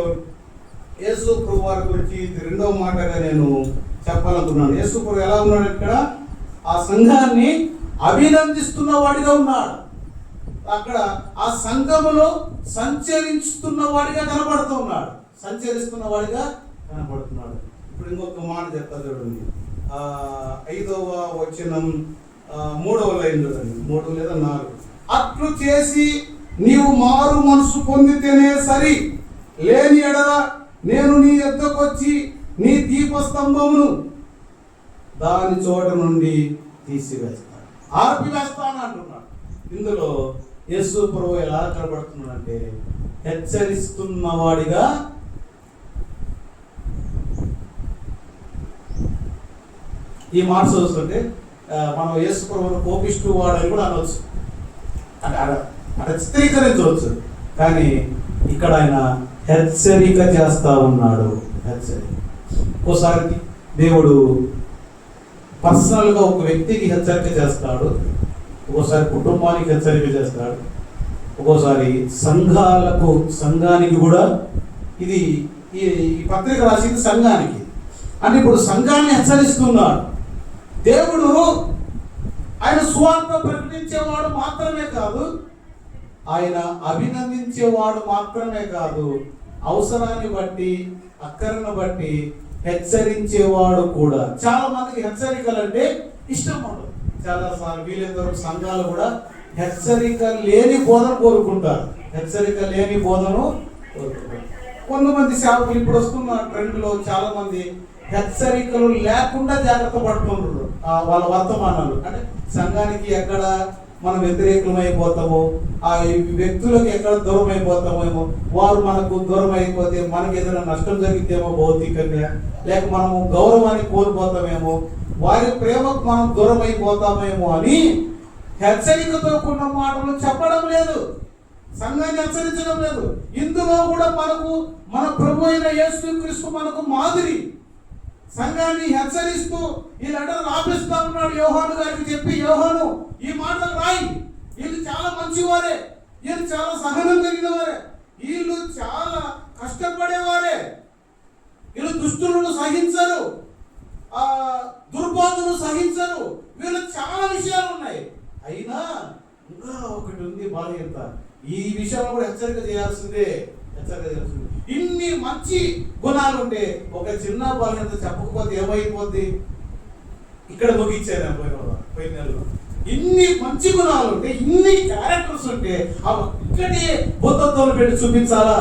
యేసు ప్రభు వారి గురించి రెండవ మాటగా నేను చెప్పాలనుకున్నాను. యేసు ప్రభు ఎలా ఉన్నాడు ఇక్కడ? ఆ సంఘాన్ని అభినందిస్తున్న వాడిగా ఉన్నాడు. అక్కడ ఆ సంఘములో సంచరిస్తున్న వాడిగా కనబడుతున్నాడు. ఇప్పుడు ఇంకొక మాట చెప్తా చూడండి. 5వ వచనం 3వ లైన్ చూడండి, 3 లేదా 4. అట్లు చేసి నీవు మారు మనసు పొందితేనే సరి, లేని ఎడల నేను నీ యొద్దకు వచ్చి నీ దీపస్తంభమును దాని చోట నుండి తీసివేస్తాను, ఆర్పివేస్తాను అంటున్నాడు. ఇందులో యేసు ప్రభువు ఎలా కనబడుతున్నాడంటే హెచ్చరిస్తున్నవాడిగా, ఈ మాట చూస్తుంటే మనం యేసు ప్రభువును కోపిస్తూ వాడని కూడా అనవచ్చు, అంటే చిత్రీకరించవచ్చు. కానీ ఇక్కడ ఆయన హెచ్చరిక చేస్తా ఉన్నాడు. ఒకసారి దేవుడు పర్సనల్గా ఒక వ్యక్తికి హెచ్చరిక చేస్తాడు, ఒక్కోసారి కుటుంబానికి హెచ్చరిక చేస్తాడు, ఒక్కోసారి సంఘానికి కూడా. ఇది ఈ పత్రిక రాసింది సంఘానికి. అంటే ఇప్పుడు సంఘాన్ని హెచ్చరిస్తున్నాడు దేవుడు. ఆయన సువార్త ప్రకటించేవాడు మాత్రమే కాదు, ఆయన అభినందించేవాడు మాత్రమే కాదు, అవసరాన్ని బట్టి అక్కరను బట్టి హెచ్చరించేవాడు కూడా. చాలా మందికి హెచ్చరికలు అంటే ఇష్టం ఉండదు. చాలాసార్లు వీళ్ళందరూ సంఘాలు కూడా హెచ్చరిక లేని బోధన కోరుకుంటారు. కొంతమంది సేవకులు ఇప్పుడు వస్తున్న ట్రెండ్లో చాలా మంది హెచ్చరికలు లేకుండా జాగ్రత్త పడుతుంటారు. వాళ్ళ వర్తమానాలు అంటే సంఘానికి ఎక్కడ మనం వ్యతిరేకమైపోతామో, ఆ వ్యక్తులకు ఎక్కడ దూరం అయిపోతామేమో, వారు మనకు దూరం అయిపోతే మనకి ఏదైనా నష్టం జరిగితేమో భౌతికంగా, లేక మనము గౌరవాన్ని కోల్పోతామేమో, వారి ప్రేమకు మనం దూరం అయిపోతామేమో అని హెచ్చరికతో కూడిన మాటలు చెప్పడం లేదు, సంఘాన్ని హెచ్చరించడం లేదు. ఇందులో కూడా మనకు మన ప్రభు అయిన యేసుక్రీస్తు మనకు మాదిరి. సంఘాన్ని హెచ్చరిస్తూ ఈ లెటర్ రాపిస్తా ఉన్నాడు యోహాను గారికి చెప్పి, యోహాను ఈ మాటలు రాయి, వీళ్ళు చాలా మంచివారే, వీళ్ళు చాలా సహనం కలిగిన వారే, వీళ్ళు చాలా కష్టపడేవారే, వీళ్ళు దుష్టులను సహించరు, దుర్బోధను సహించరు, వీళ్ళు చాలా విషయాలు ఉన్నాయి. అయినా ఇంకా ఒకటి ఉంది బలహీనత, ఈ విషయంలో కూడా హెచ్చరిక చేయాల్సిందే. ఇన్ని మంచి గుణాలు ఉంటే ఒక చిన్న బలహీనత చెప్పకపోతే ఏమైపోద్ది? ఇక్కడ ముగించాను పోయిన నెలలో. ఇన్ని మంచి గుణాలు ఉంటే, ఇన్ని క్యారెక్టర్స్ ఉంటే ఇక్కడే బుద్ధత్వం పెట్టి చూపించాలా?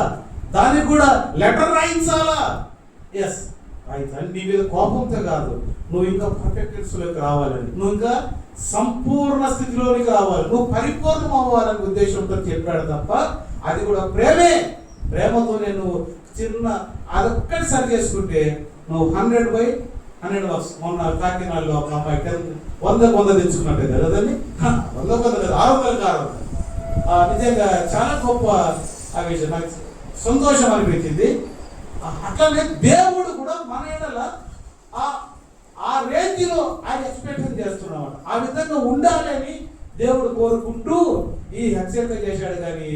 దానికి కూడా లెటర్ రాయించాలా? ఎస్, రాయించాలి. నీ మీద కోపంతో కాదు, నువ్వు ఇంకా పర్ఫెక్ట్లోకి రావాలని, నువ్వు ఇంకా సంపూర్ణ స్థితిలోనికి రావాలి, నువ్వు పరిపూర్ణం అవ్వాలనే ఉద్దేశంతో చెప్పాడు తప్ప అది కూడా ప్రేమే. ప్రేమతో నేను చిన్న అదొక్కటి సరి చేసుకుంటే నువ్వు 100/100 మొన్న కాకినాడలో ఒక అమ్మాయి 100 తెచ్చుకున్నట్టే కదండి, 100 600 నిజంగా చాలా గొప్ప ఆ విషయం, నాకు సంతోషం అనిపించింది. అట్లానే దేవుడు కూడా మన ఎడల ఆ రేంజ్లో ఆయన ఎక్స్పెక్టేషన్ చేస్తున్నామట. ఆ విధంగా ఉండాలని దేవుడు కోరుకుంటూ ఈ హెచ్చరిక చేశాడు. కానీ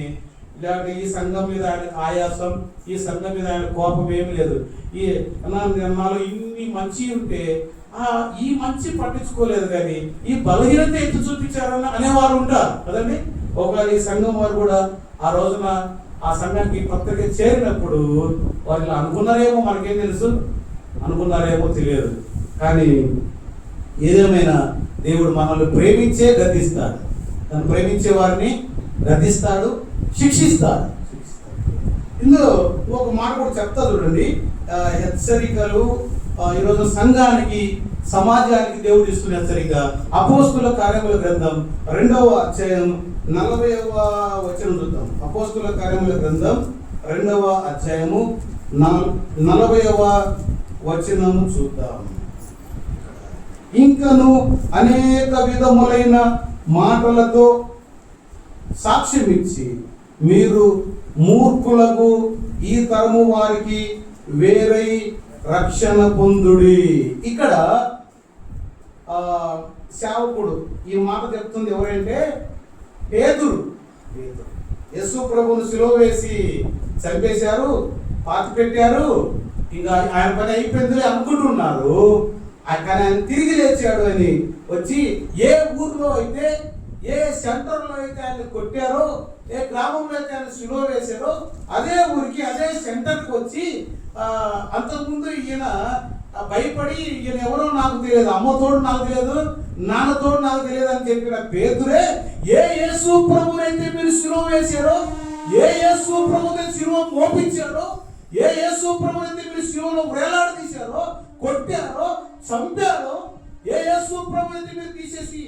లేకపోతే ఈ సంఘం మీద ఆయన ఆయాసం, ఈ సంఘం మీద ఆయన కోపం ఏమి లేదు. ఈ నాలో ఇన్ని మంచి ఉంటే ఈ మంచి పట్టించుకోలేదు, కానీ ఈ బలహీనత ఎత్తు చూపించారని అనేవారు ఉంటారు కదండి. ఒకవేళ ఈ సంఘం వారు కూడా ఆ రోజున ఆ సంఘానికి పత్రిక చేరినప్పుడు వాళ్ళు అనుకున్నారేమో, మనకేం తెలుసు, అనుకున్నారేమో తెలియదు. కానీ ఏదేమైనా దేవుడు మనల్ని ప్రేమించే గద్దిస్తాడు, తను ప్రేమించే వారిని గద్దిస్తాడు, శిక్షిస్తాడు. ఇందులో ఒక మాట కూడా చెప్తా చూడండి. హెచ్చరికలు ఈరోజు సంఘానికి, సమాజానికి దేవుడు ఇస్తున్న హెచ్చరిక. అపోస్తుల కార్యముల గ్రంథం 2వ అధ్యాయం 40వ వచనం చూద్దాం. అపోస్తుల కార్యముల గ్రంథం 2వ అధ్యాయము 40వ వచనము చూద్దాం. ఇంకను అనేక విధములైన మాటలతో సాక్ష్యం ఇచ్చి మీరు మూర్ఖులకు ఈ తరము వారికి వేరై రక్షణ పొందుడి. ఇక్కడ సేవకుడు ఈ మాట చెప్తుంది ఎవరంటే పేతురు. యేసు ప్రభువును సిలువ వేసి చంపేశారు, పాతి పెట్టారు, ఇంకా ఆయన పని అయిపోయింది అనుకుంటున్నారు. కానీ ఆయన తిరిగి లేచాడు అని వచ్చి ఏ ఊర్లో అయితే, ఏ సెంటర్లో అయితే ఆయన కొట్టారో, ఏ గ్రామంలో అయితే ఆయన సిలువ వేశారో అదే ఊరికి, అదే సెంటర్కి వచ్చి అంతకుముందు ఈయన భయపడి ఈయన ఎవరో నాకు తెలియదు, అమ్మతోడు నాకు తెలియదు, నాన్నతోడు నాకు తెలియదు అని చెప్పిన పేతురే ఏ యేసు ప్రభువునైతే మీరు సిలువ వేశారో, ఏ యేసు ప్రభువుని సిలువ మోపించారో, ఏ యేసు ప్రభువునైతే మీరు సిలువలో వేలాడదీశారో, కొట్టారో, చంపారో, ఏ యేసు ప్రభువునైతే మీరు తీసేసి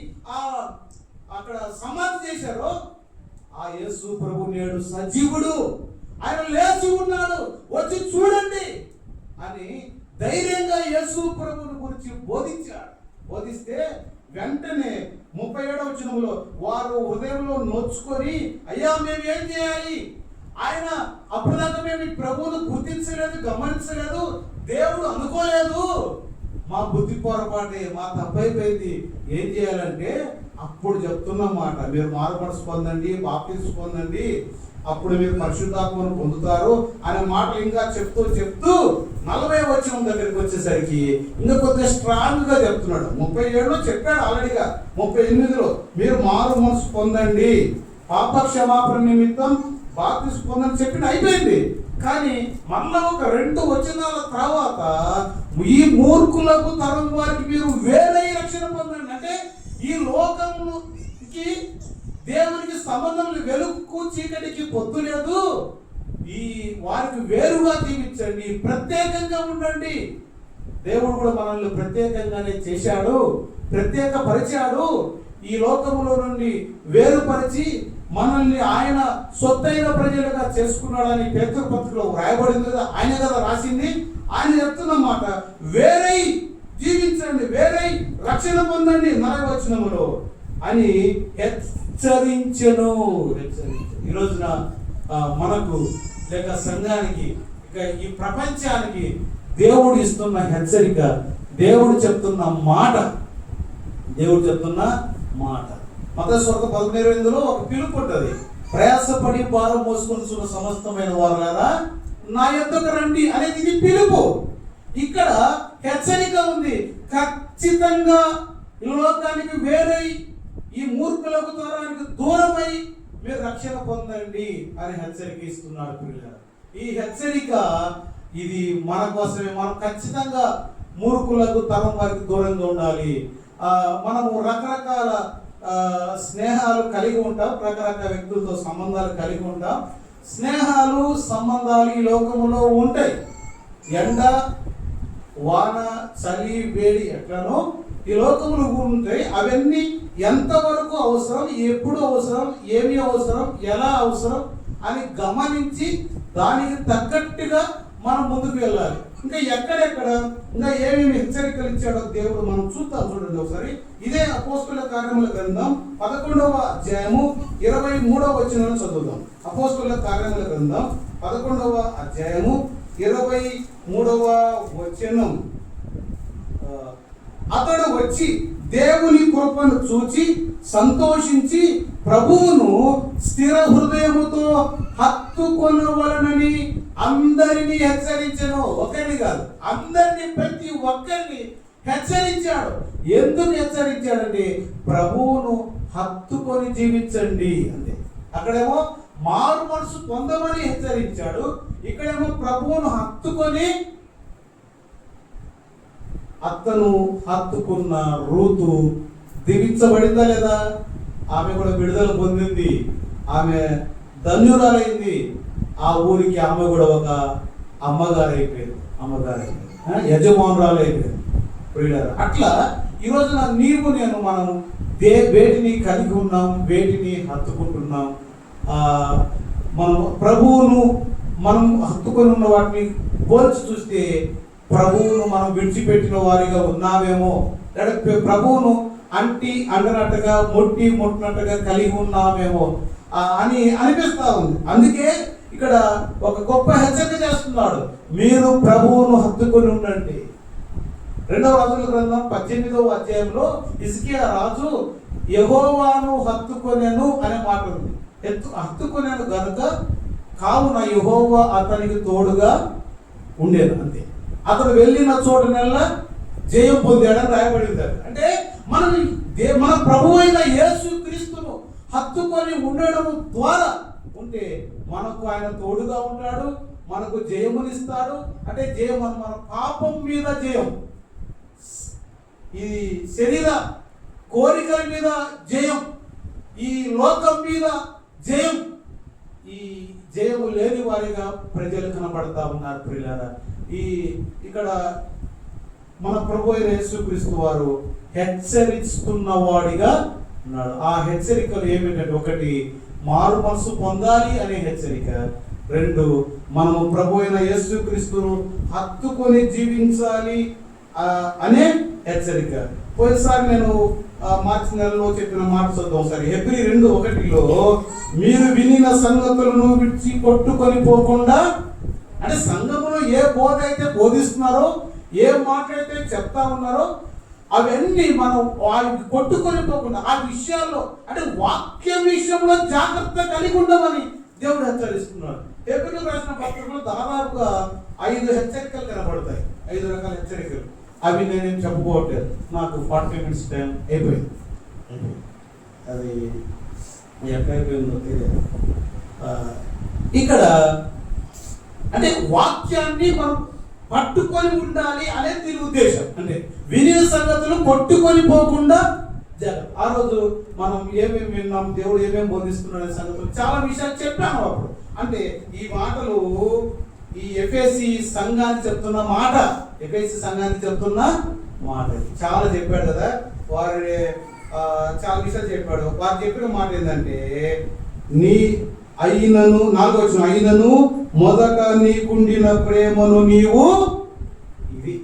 అక్కడ సమాధి చేశారో ఆ యేసు ప్రభు నేడు సజీవుడు, ఆయన లేచి ఉన్నాడు, వచ్చి చూడండి అని ధైర్యంగా యేసు ప్రభువుని గురించి బోధించాడు. బోధిస్తే వెంటనే 37వ వచనంలో వారు హృదయంలో నొచ్చుకొని, అయ్యా మేము ఏం చేయాలి? ఆయన అప్పటిదాకా మేము ఈ ప్రభువును గుర్తించలేదు, గమనించలేదు, దేవుడు అనుకోలేదు, మా బుద్ధి పొరపాటే, మా తప్పైపోయింది, ఏం చేయాలంటే అప్పుడు చెప్తున్న మాట, మీరు మారుమనసు పొందండి, బాప్తిస్మం పొందండి, అప్పుడు మీరు పరిశుద్ధాత్మను పొందుతారు అనే మాటలు ఇంకా చెప్తూ 40వ వచనం దగ్గరికి వచ్చేసరికి ఇంకా కొద్దిగా స్ట్రాంగ్ గా చెప్తున్నాడు. 37లో చెప్పాడు ఆల్రెడీగా, 38లో మీరు మారు మనసు పొందండి, పాప క్షమాపణ నిమిత్తం బాప్తిస్మం పొందని చెప్పి అయిపోయింది. కానీ మళ్ళా ఒక 2 వచనాల తర్వాత ఈ మూర్ఖులకు తరం వారికి మీరు వేరే రక్షణ పొందండి. అంటే ఈ లోకముకి దేవునికి సంబంధం, వెలుగుకు చీకటికి పొత్తు లేదు, ఈ వారికి వేరుగా జీవించండి, ప్రత్యేకంగా ఉండండి. దేవుడు కూడా మనల్ని ప్రత్యేకంగానే చేశాడు, ప్రత్యేక పరిచాడు. ఈ లోకములో నుండి వేరుపరిచి మనల్ని ఆయన సొత్తైన ప్రజలుగా చేసుకున్నాడని పేతురు పత్రికలో వ్రాయబడింది కదా, ఆయన కదా రాసింది. ఆయన చెప్తున్న మాట, వేరై జీవించండి, వేరై రక్షణ పొందండి 4వ వచనములో అని హెచ్చరించెను. ఈ రోజున మనకు లేక సంఘానికి, ఇక ఈ ప్రపంచానికి దేవుడు ఇస్తున్న హెచ్చరిక, దేవుడు చెప్తున్న మాట. మత్తయి సువార్త 11:28లో ఒక పిలుపు ఉంటుంది, ప్రయాసపడి భారం మోసుకొనిచున్న సమస్తమైన వారులారా నా యొద్దకు రండి అనేది ఇది పిలుపు. ఇక్కడ హెచ్చరిక ఉంది, ఖచ్చితంగా ఈ లోకానికి వేరై ఈ మూర్ఖులకు తరానికి దూరమై మీరు రక్షణ పొందండి అని హెచ్చరిక ఇస్తున్నాడు పిల్లలు. ఈ హెచ్చరిక ఇది మన కోసమే. మనం ఖచ్చితంగా మూర్ఖులకు తరం వారికి దూరంగా ఉండాలి. మనము రకరకాల స్నేహాలు కలిగి ఉంటాం, రకరకాల వ్యక్తులతో సంబంధాలు కలిగి ఉంటాం. స్నేహాలు సంబంధాలు ఈ లోకములో ఉంటాయి. ఎండ వాన చలి వేడి ఎట్లనో ఈ లోకములు ఉంటాయి. అవన్నీ ఎంతవరకు అవసరం, ఎప్పుడు అవసరం, ఏమి అవసరం, ఎలా అవసరం అని గమనించి దానికి తగ్గట్టుగా మనం ముందుకు వెళ్ళాలి. ఇంకా ఎక్కడెక్కడ ఇంకా ఏమేమి హెచ్చరికలు ఇచ్చాడో దేవుడు మనం చూద్దాం. చూడండి ఒకసారి. ఇదే అపోస్తలుల కార్యముల గ్రంథం 11వ అధ్యాయము 23వ వచనాన్ని చదువుదాం. అపోస్తలుల కార్యముల గ్రంథం 11వ అధ్యాయము 23వ వచనం. అతడు వచ్చి దేవుని కృపను చూచి సంతోషించి ప్రభువును స్థిర హృదయముతో హత్తుకొనవలనని అందరినీ హెచ్చరించెను. ఒకరిని కాదు, అందరినీ, ప్రతి ఒక్కరిని హెచ్చరించాడు. ఎందుకు హెచ్చరించాడంటే ప్రభువును హత్తుకొని జీవించండి అంతే. అక్కడేమో మారు మనసు పొందమని హెచ్చరించాడు, ఇక్కడేమో ప్రభువును హత్తుకొని. అతను హత్తుకున్న రూతు దీవించబడిందా లేదా? ఆమె కూడా విడుదల పొందింది, ఆమె ధన్యురాలైంది. ఆ ఊరికి ఆమె కూడా ఒక అమ్మగారు అయిపోయింది, యజమానురాలు అయిపోయింది. అట్లా ఈ రోజున నీవు నేను మనం వేటిని కలిగి ఉన్నాం, వేటిని హత్తుకుంటున్నాం. మనం ప్రభువును మనం హత్తుకొని ఉన్న వాటిని పోల్చి చూస్తే ప్రభువును మనం విడిచిపెట్టిన వారిగా ఉన్నామేమో, లేదా ప్రభువును అంటనట్టుగా ముట్టినట్టుగా కలిగి ఉన్నామేమో అని అనిపిస్తా ఉంది. అందుకే ఇక్కడ ఒక గొప్ప హెచ్చరిక చేస్తున్నాడు, మీరు ప్రభువును హత్తుకొని ఉండండి. 2వ రాజుల గ్రంథం 18వ అధ్యాయంలో హిజ్కియా రాజు యెహోవాను హత్తుకొనెను అనే మాట ఉంది. హత్తుకొనెను గనుక కావున యెహోవా అతనికి తోడుగా ఉండేది అంతే. అతను వెళ్ళిన చోటనల్లా జయం పొందాడని రాయబడింది. అంటే మన ప్రభు అయిన యేసు క్రీస్తును హత్తుకొని ఉండడం ద్వారా ఉంటే మనకు ఆయన తోడుగా ఉంటాడు, మనకు జయమునిస్తాడు. అంటే జయం మన పాపం మీద జయం, ఈ శరీర కోరికల మీద జయం, ఈ లోకం మీద జయం. ఈ జయము లేని వారిగా ప్రజలు కనబడతా ఉన్నారు ప్రియులారా. ఇక్కడ మన ప్రభు అయిన యేసుక్రీస్తు వారు హెచ్చరిస్తున్నవాడిగా ఉన్నాడు. ఆ హెచ్చరికలు ఏమిటంటే, 1 మారు మనసు పొందాలి అనే హెచ్చరిక, 2 మనము ప్రభు అయిన యేసుక్రీస్తును హత్తుకొని జీవించాలి అనే హెచ్చరిక. పోయినసారి నేను మార్చి నెలలో చెప్పిన మాట చదువు ఒకసారి. హెబ్రీ 2:1లో మీరు వినిన సంగతులను విడిచి కొట్టుకొని పోకుండా, అంటే సంఘములో ఏ బోధ అయితే బోధిస్తున్నారో, ఏ మాట అయితే చెప్తా ఉన్నారో అవన్నీ మనం కొట్టుకొని పోకుండా ఆ విషయాల్లో, అంటే వాక్యం విషయంలో జాగ్రత్త కలిగి ఉండమని దేవుడు హెచ్చరిస్తున్నాడు. హెబ్రీయులకు రాసిన పత్రికలో దాదాపుగా 5 హెచ్చరికలు కనబడతాయి, 5 రకాల హెచ్చరికలు. అవి నేనేం చెప్పుకోవట్లేదు, నాకు 40 minutes టైం అయిపోయింది. అది ఎక్కడైపోయిందో తెలియదు. ఇక్కడ అంటే వాక్యాన్ని మనం పట్టుకొని ఉండాలి అనేది దీని ఉద్దేశం. అంటే వినిన సంగతులు కొట్టుకొని పోకుండా జరగదు. ఆ రోజు మనం ఏమేమి విన్నాం, దేవుడు ఏమేమి బోధిస్తున్నాడు అనే సంగతులు చాలా విషయాలు చెప్పాము అప్పుడు. అంటే ఈ మాటలు ఈ ఎఫెసీ సంఘాన్ని చెప్తున్న మాట, ఎఫెసీ సంఘాన్ని చెప్తున్న మాట చాలా చెప్పాడు కదా. చాలా విషయాలు చెప్పాడు. వారు చెప్పిన మాట ఏంటంటే, నీ అయినను 4వ వచనం, అయినను మొదట నీకుండిన ప్రేమను నీవు, ఇది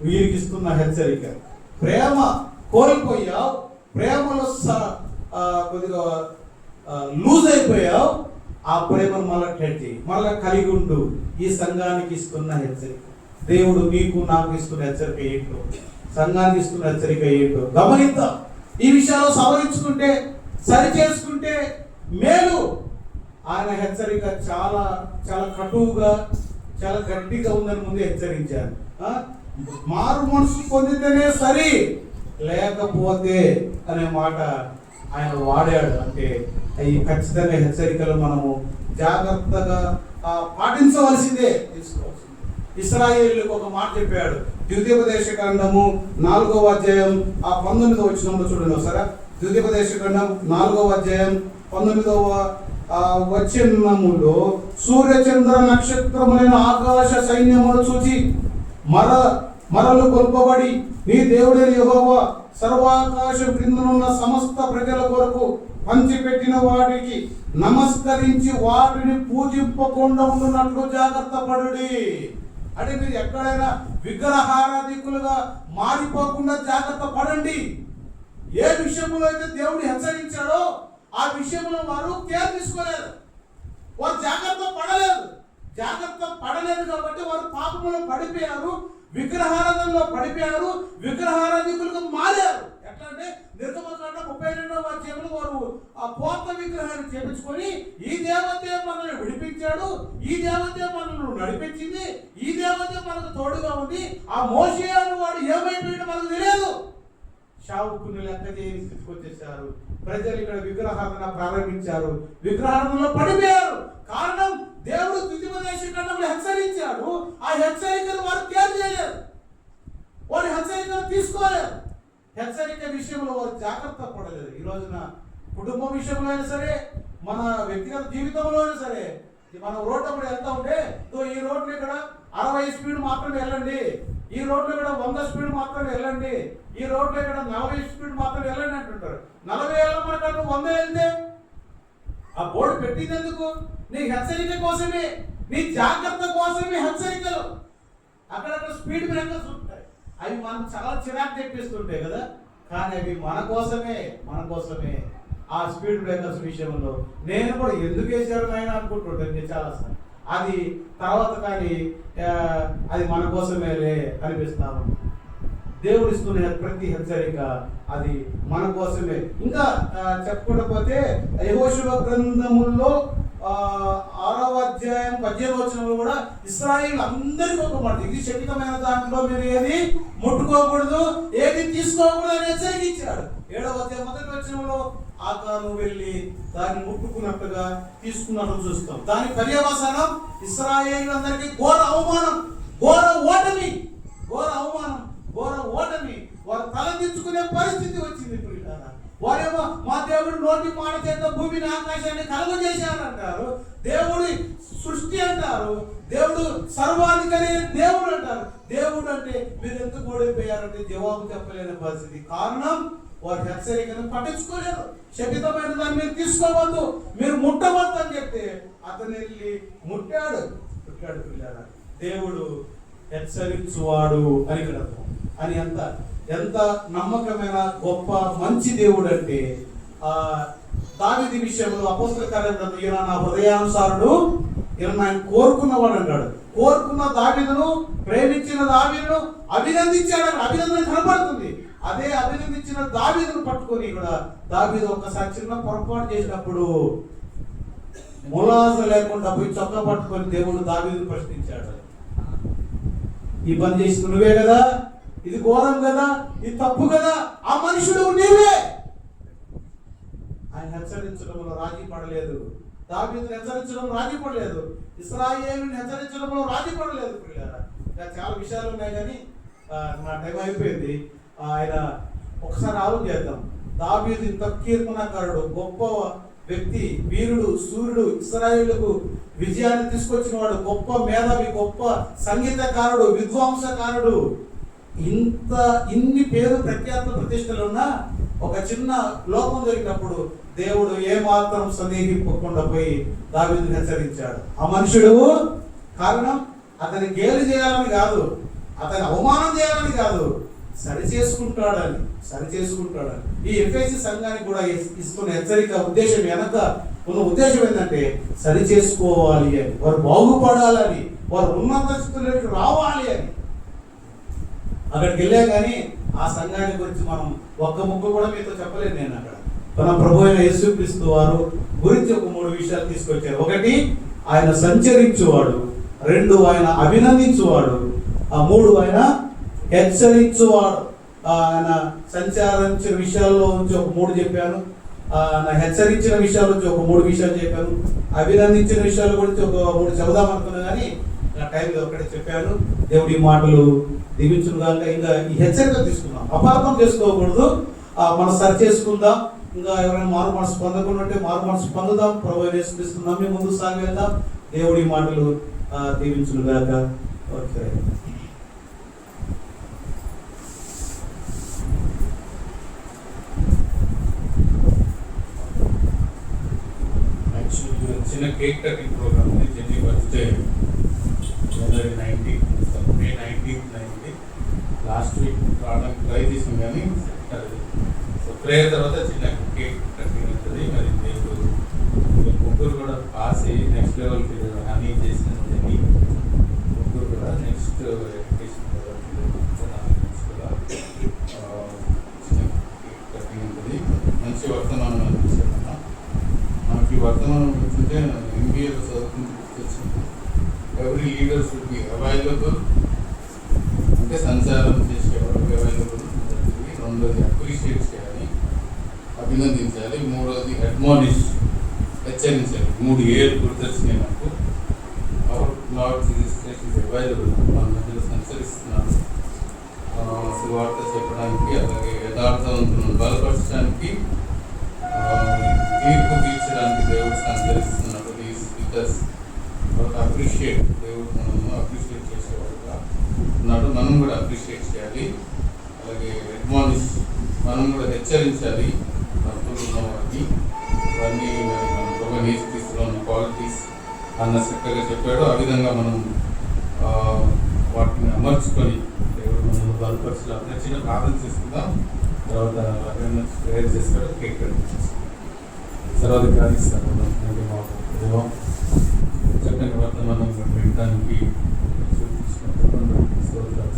వీరికి ఇస్తున్న హెచ్చరిక. ప్రేమ కోల్పోయావు, ప్రేమలో కొద్దిగా లూజ్ అయిపోయావు, ఆ ప్రేమను మళ్ళా కట్టి మళ్ళా కలిగి ఉండు. ఈ సంఘానికి ఇస్తున్న హెచ్చరిక, దేవుడు నీకు నాకు ఇస్తున్న హెచ్చరిక ఏంటో, సంఘానికి ఇస్తున్న హెచ్చరిక ఏంటో గమనిద్దాం. ఈ విషయాలు సవరించుకుంటే, సరి చేసుకుంటే మేలు. ఆయన హెచ్చరిక చాలా చాలా కటువుగా, చాలా గట్టిగా ఉందని ముందే హెచ్చరించారు. మారు మనసు పొందితేనే సరి, లేకపోతే అనే మాట ఆయన వాడాడు. అంటే ఈ ఖచ్చితంగా హెచ్చరికలు మనము జాగ్రత్తగా పాటించవలసిందే, తీసుకోవాల్సిందే. ఇశ్రాయేలుకు ఒక మాట చెప్పాడు. ద్వితీయోపదేశకాండము 4వ అధ్యాయం 19వ వచనంలో చూడండి ఒకసారి. ద్వితీయోపదేశకాండం 4వ అధ్యాయం 19వ వచనములో, సూర్యచంద్ర నక్షత్రములైన ఆకాశ సైన్యమును చూచి మరలు కొల్పబడి నీ దేవుడైన యెహోవా సర్వాకాశం క్రిందనున్న సమస్త ప్రజల కొరకు పంచిపెట్టిన వాటికి నమస్కరించి వాటిని పూజింపకుండా ఉండునట్లు జాగ్రత్త పడుడి. అంటే మీరు ఎక్కడైనా విగ్రహారాధికులుగా మారిపోకుండా జాగ్రత్త పడండి. ఏ విషయంలో అయితే దేవుడు హెచ్చరించాడో ఆ విషయంలో వారు కేర్ తీసుకోలేదు, వారు జాగ్రత్త పడలేదు కాబట్టి వారు పాపంలో పడిపోయారు, విగ్రహారాధనలో పడిపోయారు, విగ్రహారాధికులుగా మారారు. ఎట్లా అంటే నిర్గమకాండ 32వ అధ్యాయంలో వారు ఆ పోత విగ్రహాన్ని చేపించుకొని, ఈ దేవతే మనల్ని విడిపించాడు, ఈ దేవతే మనల్ని నడిపించింది, ఈ దేవతే మనకు తోడుగా ఉంది, ఆ మోషే అని వాడు ఏమైపోయాడో మనకు తెలియదు. షావుకుని లెక్క చేయని స్థితికి వచ్చేసారు. ప్రజలు ఇక్కడ విగ్రహారాధన ప్రారంభించారు, విగ్రహారాధనలో పడిపోయారు. కారణం, దేవుడు ద్వితీయోపదేశకాండంలో హెచ్చరించాడు, ఆ హెచ్చరికను వారు కేర్ చేయలేదు, వారి హెచ్చరికను తీసుకోలేదు, హెచ్చరిక విషయంలో వారు జాగ్రత్త పడలేదు. ఈ రోజున కుటుంబ విషయంలో అయినా సరే, మన వ్యక్తిగత జీవితంలో అయినా సరే, మనం రోడ్డు అప్పుడు వెళ్తా ఉంటే, ఈ రోడ్లు ఇక్కడ 60 స్పీడ్ మాత్రమే వెళ్ళండి, ఈ రోడ్లు ఇక్కడ 100 స్పీడ్ మాత్రమే వెళ్ళండి, ఈ రోడ్లు ఇక్కడ 40 స్పీడ్ మాత్రమే వెళ్ళండి అంటుంటారు. 40 వెళ్ళమంటారు, 100 వెళ్తే ఆ బోర్డు పెట్టింది ఎందుకు? నీ హెచ్చరిక కోసమే, నీ జాగ్రత్త కోసమే హెచ్చరికలు. అక్కడక్కడ స్పీడ్ బ్రేకర్స్ ఉంటాయి, అవి మనం చాలా చిరాకు తెప్పిస్తుంటాయి కదా, కానీ అవి మన కోసమే. ఆ స్పీడ్ బ్రేకర్స్ విషయంలో నేను కూడా ఎందుకు వేసారు ఆయన అనుకుంటుంటాను చాలాసార్లు. అది తర్వాత కానీ అది మన కోసమేలే అనిపిస్తాము. దేవుడు ఇస్తున్న ప్రతి హెచ్చరిక అది మన కోసమే. ఇంకా చెప్పకపోతే యెహోషువ గ్రంథముల్లో 6వ అధ్యాయం 18వ వచనంలో కూడా ఇశ్రాయేలు అందరికీ ఒక మాట, ఇది శపితమైన దాంట్లో మీరు ఏది ముట్టుకోకూడదు, ఏది తీసుకోకూడదు అని హెచ్చరించాడు. 7వ అధ్యాయం 1వ వచనంలో ఆకాను వెళ్ళి దాన్ని ముట్టుకున్నట్టుగా తీసుకున్నట్టు చూస్తాం. దాని పర్యవసానం ఇశ్రాయేలు అందరికీ ఘోర అవమానం, ఘోర ఓటమి, వారు తలదించుకునే పరిస్థితి వచ్చింది. వారేమో మా దేవుడు నోటి మాట చేత భూమిని ఆకాశాన్ని కలుగజేశారంటారు, దేవుడి సృష్టి అంటారు, దేవుడు సర్వాధికారి దేవుడు అంటారు. దేవుడు అంటే మీరు ఎందుకు ఓడిపోయారంటే జవాబు చెప్పలేని పరిస్థితి. కారణం, వారి హెచ్చరికను పట్టించుకోలేదు. శపితమైన దాన్ని మీరు తీసుకోవద్దు, మీరు ముట్టవద్దు అని చెప్తే అతను వెళ్ళి ముట్టాడు పిల్లారా. దేవుడు హెచ్చరించువాడు అని ఇక్కడ అని ఎంత నమ్మకమైన గొప్ప మంచి దేవుడు అంటే, దావీదు విషయంలో అపోస్తల కార్యములు ఈయన నా హృదయానుసారుడు, ఈయన ఆయన కోరుకున్నవాడు అంటాడు. కోరుకున్న దావీదును, ప్రేమించిన దావీదును అభినందించాడు. అభినందన కనబడుతుంది. అదే అభినందించిన దావీదును పట్టుకొని కూడా దావీదు ఒక్కసారి చిన్న పొరపాటు చేసినప్పుడు ములాజ లేకుండా పోయి చొక్కా పట్టుకొని దేవుడు దావీదును ప్రశ్నించాడు. ఈ పని చేసిన నువ్వే కదా, ఇది ఘోరం కదా, ఇది తప్పు కదా, ఆ మనుషుడు నీవే. ఆయన హెచ్చరించడంలో రాజీ పడలేదు, దావీదును హెచ్చరించడంలో రాజీ పడలేదు, ఇశ్రాయేలుని హెచ్చరించడంలో రాజీ పడలేదు. ఇంకా చాలా విషయాలు ఉన్నాయి కానీ నా టైం అయిపోయింది. ఆయన ఒకసారి ఆలోచన చేద్దాం. దావీదు ఇంత కీర్తనకారుడు, గొప్ప వ్యక్తి, వీరుడు, సూర్యుడు, ఇశ్రాయేలుకు విజయాన్ని తీసుకొచ్చిన వాడు, గొప్ప మేధావి, గొప్ప సంగీతకారుడు, విద్వాంసకారుడు, ఇన్ని పేరు ప్రఖ్యాత ప్రతిష్టలు ఉన్నా ఒక చిన్న లోపం జరిగినప్పుడు దేవుడు ఏమాత్రం సందేహింపకుండా పోయి దావీదుని హెచ్చరించాడు. ఆ మనుషుడు కారణం అతని గేలి చేయాలని కాదు, అతని అవమానం చేయాలని కాదు, సరి చేసుకుంటాడని. ఈ ఎఫ్ఎసి సంఘానికి కూడా ఇస్తున్న హెచ్చరిక ఉద్దేశం వెనక ఉన్న ఉద్దేశం ఏంటంటే సరి చేసుకోవాలి అని, వారు బాగుపడాలని, వారు ఉన్నత స్థితిలోకి రావాలి అని. అక్కడికి వెళ్ళా కానీ ఆ సంఘాన్ని గురించి మనం ఒక్క ముక్క కూడా మీతో చెప్పలేదు. నేను అక్కడ మన ప్రభు అయిన యేసుక్రీస్తు వారు గురించి ఒక 3 విషయాలు తీసుకొచ్చారు. 1 ఆయన సంచరించువాడు, 2 ఆయన అభినందించువాడు, 3 ఆయన హెచ్చరించువాడు. ఆయన సంచారించిన విషయాల్లో నుంచి ఒక 3 చెప్పాను, హెచ్చరించిన విషయాల నుంచి ఒక 3 విషయాలు చెప్పాను, అభినందించిన విషయాల గురించి ఒక 3 చెబుదాం అనుకున్నా కానీ నా టైంలో ఒకటే చెప్పాను. దేవుడి మాటలు దీవించును కాక. ఇంకా ఈ హెచ్చరిక తీసుకుందాం, అపార్థం చేసుకోకూడదు, మనం సరి చేసుకుందాం. ఇంకా ఎవరైనా మారు మనసు పొందకుండా ఉంటే మారు మనసు పొందుదాం. ప్రభువు యేసుక్రీస్తు నమ్మి ముందుకు సాగి వెళ్దాం. దేవుడి మాటలు దీవించును గాక. ఓకే. చిన్న కేక్ కటింగ్ ప్రోగ్రామ్ ఉంది. జెన్నీ బర్త్డే జనవరి 19th, మే 19th అయింది. లాస్ట్ వీక్ రావడానికి ట్రై చేసాం కానీ సో ప్రేయర్ తర్వాత చిన్న కేక్ కటింగ్ ఉంటుంది. మరి దేవుడు ముగ్గురు కూడా పాస్ అయ్యి నెక్స్ట్ లెవెల్కి హామీ చేసిన జెన్నీ ముగ్గురు కూడా నెక్స్ట్ ఎడ్యుకేషన్ చిన్న కేక్ కటింగ్ ఉంటుంది. మంచి వర్తమానం అనిపిస్తుంది. మనకి వర్తమానం గుర్తుంటే ఎంబీఏలో చదువుకుంటూ గుర్తొచ్చింది. Every leader should be available, అంటే సంచారం చేసేవాడు అవైలబుల్. 2ది అప్రిషియేట్ చేయాలి, అభినందించాలి. 3వది అడ్మానిష్, హెచ్చరించాలి. 3 ఏళ్ళు గుర్తొచ్చినాయి నాకు. Our Lord Jesus Christ is available, మన మధ్యలో సంచరిస్తున్నాడు సువార్త చెప్పడానికి, అలాగే యథార్థవంతులను బలపరచడానికి, తీర్పు తీర్చడానికి దేవుడు సంచరిస్తున్నాడు. అప్రిషియేట్, దేవుడు మనము అప్రిషియేట్ చేసేవాడుగా ఉన్నాడు. మనం కూడా అప్రిషియేట్ చేయాలి. అలాగే అడ్మానిష్, మనం కూడా హెచ్చరించాలి భక్తులు ఉన్న వారిని. ఇవన్నీ మరి మన ప్రభు యేసుక్రీస్తులో ఉన్న క్వాలిటీస్ అన్న చక్కగా చెప్పాడు. ఆ విధంగా మనం వాటిని అమర్చుకొని దేవుడు మనల్ని బలపరచాలి. చిన్న ప్రార్థన చేసుకుందాం. తర్వాత ప్రేయర్ చేస్తాడు. కేక్ కటింగ్ చేస్తాడు. సర్వాధికారి దేవం, చక్కని వర్తమానం వినడానికి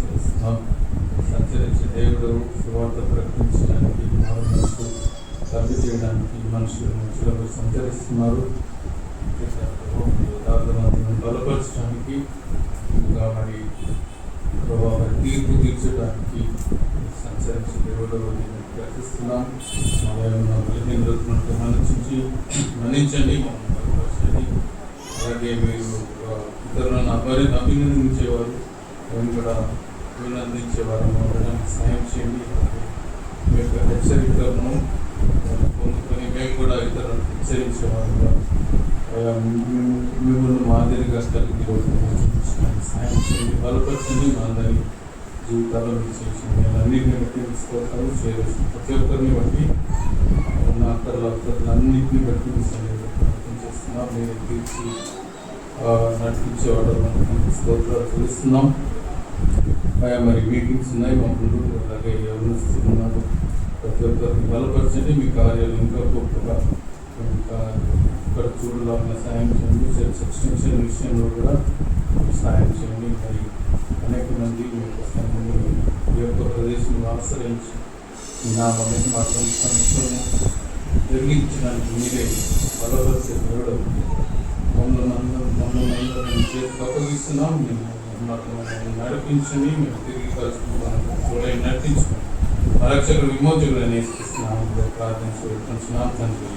చేస్తున్నాం. సంచరించే దేవుడు సువార్త ప్రకటించడానికి, మనసు సర్వి చేయడానికి మనుషులకు సంచరిస్తున్నారు. బలపరచడానికి, ఇంకా మరి తీర్పు తీర్చడానికి సంచరించే దేవుడు ప్రకటిస్తున్నాం. మన్నించండి, బలపరచండి. అలాగే మీరు ఇతరులను అభినందించేవారు, మేము కూడా అభినందించేవారు ఉండడానికి సాయం చేయండి. మీ యొక్క హెచ్చరికలను పొందుకొని మేము కూడా ఇతరులను హెచ్చరించేవారుగా మిమ్మల్ని మాదిరిగా కలిగి సాయం చేయండి, బలపరచండి. మా అందరి జీవితాల్లో చేసింది అన్నింటిని బట్టి తీసుకోవటాలు చేయవచ్చు. ప్రతి ఒక్కరిని బట్టి ఉన్న అక్కర్లన్నింటినీ బట్టి ప్రార్థన చేస్తున్నాం. మీరు తీర్చి నడిపించేవాడు స్తోత్రాలు తెలుస్తున్నాం. మరి మీటింగ్స్ ఉన్నాయి మా ముందు, అలాగే ఎవరు ఉన్నారు. ప్రతి ఒక్కరిని బలపరచండి. మీ కార్యాలు ఇంకా గొప్పగా ఇంకా ఇక్కడ చూడాలని సాయం చేయండి. సెల్ఫ్ ఎక్స్టెన్షన్ విషయంలో కూడా సాయం చేయండి. మరి అనేక మంది ఈ యొక్క ప్రదేశం ఆశ్రయించి నా మనకి మాత్రం సంస్థను జరిగించడానికి మీరే బలపరిచే దేవుడు. మమ్మల్ని చేతికి అప్పగిస్తున్నాం. మేము నడిపించండి, మేము తిరిగి కలుసుకుంటాం, నడిపించుకోండి. రక్షకుడు విమోచకుడు నేర్పిస్తున్నాం. ప్రార్థించుకుంటున్నాం తండ్రి.